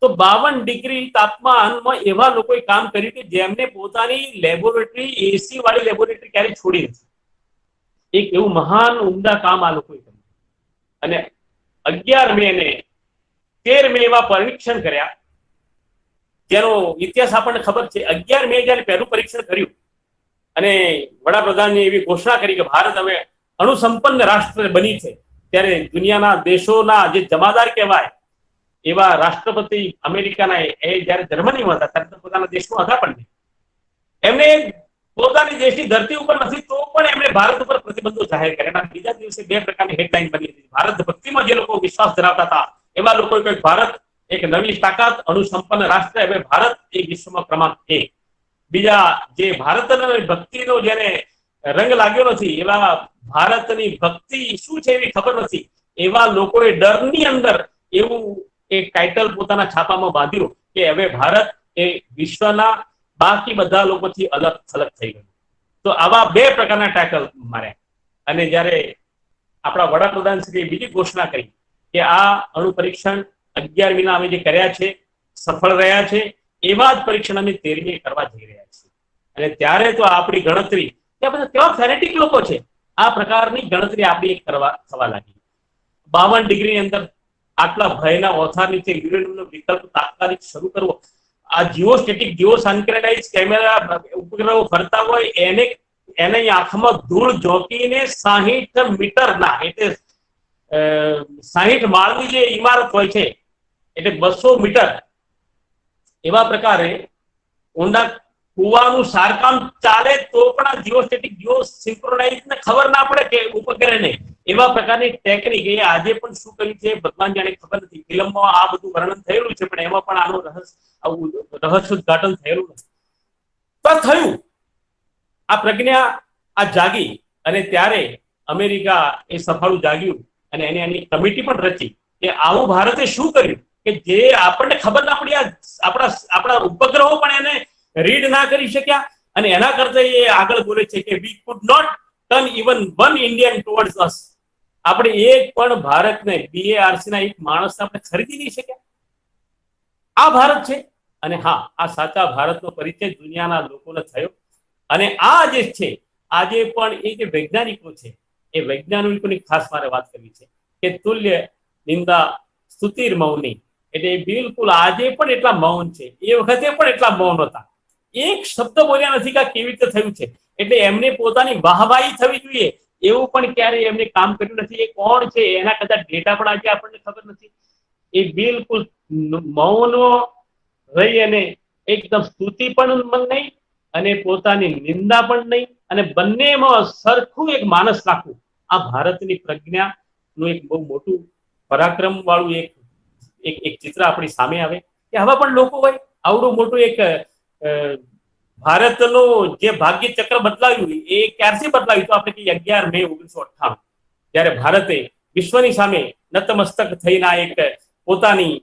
Speaker 1: તો 52 ડિગ્રી તાપમાનમાં એવા લોકોએ કામ કર્યું કે જેમને પોતાની લેબોરેટરી એસી વાળી લેબોરેટરી ક્યારે છોડી નથી. એક એવું મહાન ઉમદા કામ આ લોકોએ કર્યું. અને 11 મે ને 13 મે એવા પરીક્ષણ કર્યા જેનો ઇતિહાસ આપણને ખબર છે. 11 મે જયારે પહેલું પરીક્ષણ કર્યું અને વડાપ્રધાને એવી ઘોષણા કરી કે ભારત હવે અણુસંપન્ન રાષ્ટ્ર બની છે, ત્યારે દુનિયાના દેશોના જે જમાદાર કહેવાય એવા રાષ્ટ્રપતિ અમેરિકાના એ જયારે જર્મનીમાં હતા ત્યારે પોતાના દેશમાં હતા પણ એમને પોતાની દેશની ધરતી ઉપર નથી તો પણ એમણે ભારત ઉપર પ્રતિબંધો જાહેર કર્યા. બીજા દિવસે 2 પ્રકારની હેડલાઇન બની હતી. ભારત ભક્તિમાં જે લોકો વિશ્વાસ ધરાવતા હતા એવા લોકોએ કહ્યું ભારત એક નવી તાકાત અણુસંપન્ન રાષ્ટ્ર, હવે ભારત એ વિશ્વમાં ક્રમાંક 1. બીજા જે ભારતની ભક્તિનો જેને રંગ લાગ્યો નથી એવા ભારતની ભક્તિ શું છે એવી ખબર નથી એવા લોકોએ ડરની અંદર એવું એક ટાઇટલ પોતાના છાપામાં બાંધ્યું કે હવે ભારત એ વિશ્વના બાકી બધા લોકોથી અલગ થલગ થઈ ગયું. તો આવા 2 પ્રકારના ટાઇટલ માર્યા. અને જ્યારે આપણા વડાપ્રધાન શ્રી બીજી ઘોષણા કરી કે આ અણુ પરીક્ષણ 11 મહિના અમે જે કર્યા છે સફળ રહ્યા છે, એવા જ પરીક્ષણ અમે 13મી કરવા જઈ રહ્યા છીએ. અને ત્યારે તો આપણી ગણતરી કેવા ફેનેટિક લોકો છે, આ પ્રકારની ગણતરી આપણી થવા લાગી. 52 ડિગ્રીની અંદર આટલા ભયના ઓથાર નીચે યુરેનિયમનો વિકલ્પ તાત્કાલિક શરૂ કરવો. આ જીઓસ્ટેટિક જીઓસાયન્ક્રેટાઇઝ કેમેરા ઉપગ્રહો ફરતા હોય એને આંખમાં ધૂળ ઝોંકીને 60 મીટરના એટલે 60 માળની જે ઇમારત હોય છે એટલે 200 મીટર એવા પ્રકારે ઊંડા કુવાનું સારકામ ચાલે તો પણ આ જીઓસ્ટેટિક જીઓસિન્ક્રોનાઇઝ ને ખબર ના પડે કે ઉપગ્રહને એવા પ્રકારની ટેકનિક એ આજે પણ શું કરી છે ભગવાન જાણે ખબર નથી. ફિલ્મમાં આ બધું વર્ણન થયેલું છે પણ એમાં પણ આનું રહસ્ય ઉદ્ઘાટન થયેલું નથી. તો થયું આ પ્રજ્ઞા આ જાગી અને ત્યારે અમેરિકા એ સફાળું જાગ્યું અને એની કમિટી પણ રચી કે આવું ભારતે શું કર્યું કે જે આપણને ખબર ના પડી. આપણા ઉપગ્રહો પણ એને રીડ ના કરી શક્યા અને એના કરતા એ આગળ બોલે છે કે we could not turn even one Indian towards us. આપણે એક પણ ભારતને બીએઆરસી ના એક માણસ આપણે ખરીદી નહીં શક્યા. આ ભારત છે. અને હા, આ સાચા ભારતનો પરિચય દુનિયાના લોકોને થયો. અને આ જે છે આજે પણ એ જે વૈજ્ઞાનિકો છે એ વૈજ્ઞાનિકોની ખાસ મારે વાત કરવી છે કે તુલ્ય નિંદા સ્તુતિર મૌની, એટલે બિલકુલ આજે પણ એટલા મૌન છે, એ વખતે પણ એટલા મૌન હતા. એક શબ્દ બોલ્યા નથી કે કેવી રીતે થયું છે. એટલે એમને પોતાની વાહવાહી થવી જોઈએ એવું પણ ક્યારે એમને કામ કર્યું નથી. એ કોણ છે એના કદાચ ડેટા પણ આજે આપણને ખબર નથી. એ બિલકુલ મૌનો રહી અને એકદમ સ્તુતિ પણ નહીં અને પોતાની નિંદા પણ નહીં અને બંનેમાં સરખું એક માનસ રાખવું. આ ભારતની પ્રજ્ઞાનું એક બહુ મોટું પરાક્રમ વાળું એક ચિત્ર આપણી સામે આવે કે હવે પણ લોકો હોય આવડું મોટું એક ભારતનું જે ભાગ્ય ચક્ર બદલાયું એ ક્યારથી બદલાયું તો આપણે કહીએ 11 મે 1998 જ્યારે ભારતે વિશ્વની સામે નતમસ્તક થઈને એક પોતાની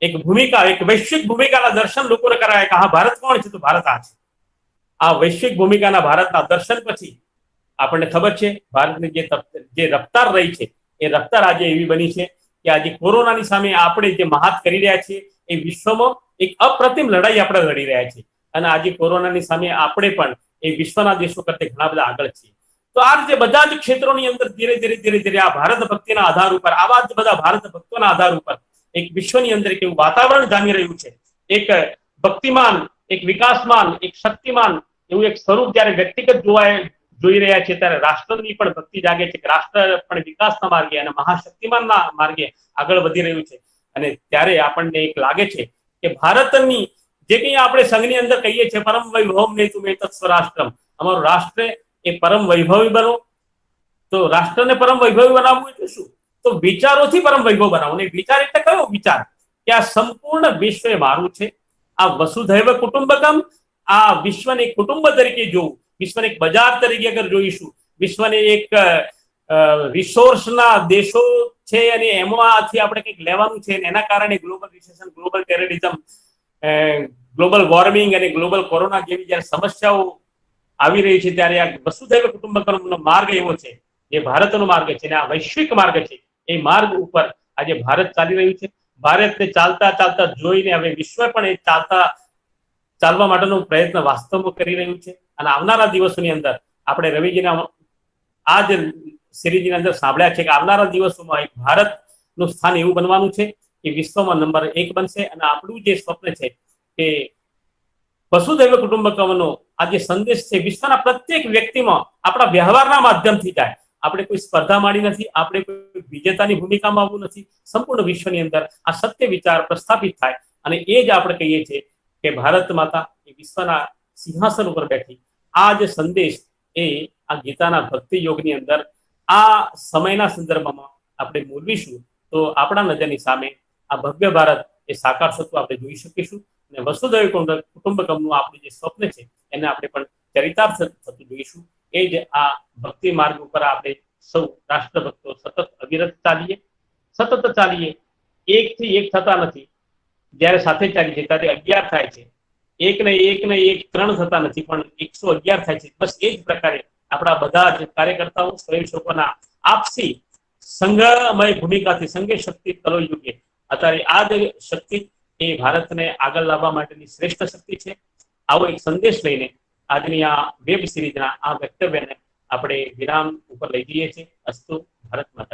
Speaker 1: એક ભૂમિકા, એક વૈશ્વિક ભૂમિકાના દર્શન લોકોને કરાયા કે હા ભારત કોણ છે તો ભારત આ છે. આ વૈશ્વિક ભૂમિકાના ભારતના દર્શન પછી આપણને ખબર છે ભારતની જે રફતાર રહી છે એ રફતાર આજે એવી બની છે કે આજે કોરોનાની સામે આપણે જે મહાત કરી રહ્યા છીએ એ વિશ્વમાં એક અપ્રતિમ લડાઈ આપણે લડી રહ્યા છીએ. અને આજે કોરોનાની સામે આપણે પણ એ વિશ્વના દેશો કરતા ઘણા બધા આગળ છીએ. તો આ રીતે બધા જ ક્ષેત્રોની અંદર ધીરે ધીરે ધીરે ધીરે આ ભારત ભક્તિના આધાર ઉપર, આવા જ બધા ભારત ભક્તોના આધાર ઉપર એક વિશ્વની અંદર એક એવું વાતાવરણ જામી રહ્યું છે, એક ભક્તિમાન, એક વિકાસમાન, એક શક્તિમાન એવું એક સ્વરૂપ જ્યારે વ્યક્તિગત જોઈ રહ્યા છે, ત્યારે રાષ્ટ્રની પણ ભક્તિ જાગે છે કે રાષ્ટ્ર પણ વિકાસના માર્ગે અને મહાશક્તિમાનના માર્ગે આગળ વધી રહ્યું છે. અને ત્યારે આપણને એક લાગે છે કે ભારતની જે કંઈ આપણે સંઘની અંદર કહીએ છીએ પરમ વૈભવમ નેતુમ એતત્ સ્વરાષ્ટ્રમ, અમારું રાષ્ટ્ર એ પરમ વૈભવી બનો. તો રાષ્ટ્રને પરમ વૈભવી બનાવવું એટલે શું? તો વિચારોથી પરમ વૈભવ બનાવવું. અને વિચાર એટલે કયો વિચાર? કે આ સંપૂર્ણ વિશ્વ મારું છે, આ વસુધૈવ કુટુંબકમ, આ વિશ્વને એક કુટુંબ તરીકે જોવું, વિશ્વને એક બજાર તરીકે અગર જોઈશું, વિશ્વને એક રિસોર્સના દેશો છે અને એમાંથી આપણે કંઈક લેવાનું છે, એના કારણે global recession, global terrorism, global warming અને ગ્લોબલ કોરોના જેવી જ્યારે સમસ્યાઓ આવી રહી છે, ત્યારે આ વસુધૈવ કુટુંબકમનો માર્ગ એવો છે, જે ભારતનો માર્ગ છે અને આ વૈશ્વિક માર્ગ છે, એ માર્ગ ઉપર આજે ભારત ચાલી રહ્યું છે. ભારતને ચાલતા ચાલતા જોઈને હવે વિશ્વ પણ એ ચાલવા માટેનો પ્રયત્ન વાસ્તવમાં કરી રહ્યું છે. અને આવનારા દિવસોની અંદર આપણે રવિજીના આ જ સિરીઝની અંદર સાંભળ્યા છે કે આવનારા દિવસોમાં એક ભારતનું સ્થાન એવું બનવાનું છે કે વિશ્વમાં નંબર 1 બનશે. અને આપણું જે સ્વપ્ન છે કે વસુધૈવ કુટુંબકમનો આ જે સંદેશ છે વિશ્વના પ્રત્યેક વ્યક્તિમાં આપણા વ્યવહારના માધ્યમથી જાય. આપણે કોઈ સ્પર્ધા માંડી નથી, આપણે કોઈ વિજેતાની ભૂમિકામાં આવવું નથી. સંપૂર્ણ વિશ્વની અંદર આ સત્ય વિચાર પ્રસ્થાપિત થાય અને એ જ આપણે કહીએ છીએ કે ભારત માતા એ વિશ્વના સિંહાસન ઉપર બેઠી. આ જે સંદેશ એ આ ગીતાના ભક્તિ યોગની અંદર આ સમયના સંદર્ભમાં આપણે મૂલવીશું તો આપણા નજરની સામે આ ભવ્ય ભારત એ સાકાર થતું આપણે જોઈ શકીશું. અને વસુધૈવ કુટુંબકમનું આપણું જે સ્વપ્ન છે એને આપણે પણ ચરિતાર્થ થતું જોઈશું. એ જ આ ભક્તિ માર્ગ ઉપર આપણે સૌ રાષ્ટ્રભક્તો સતત અવિરત ચાલીએ. એકથી એક થતા નથી, જ્યારે સાથે ચાલી છે ત્યારે 11 થાય છે. એક ને એક 3 થતા નથી, પણ 111 થાય છે. બસ એ જ પ્રકારે આપણા બધા જ કાર્યકર્તાઓ, સ્વયંસેવકોના આપસી સંઘમય ભૂમિકાથી સંઘે શક્તિ તલો યુગે, અત્યારે આ જ શક્તિ એ ભારતને આગળ લાવવા માટેની શ્રેષ્ઠ શક્તિ છે. આવો એક સંદેશ લઈને આજની આ વેબ સિરીઝના આ વક્તવ્યને આપણે વિરામ ઉપર લઈ જઈએ છીએ. અસ્તુ ભારત માતા.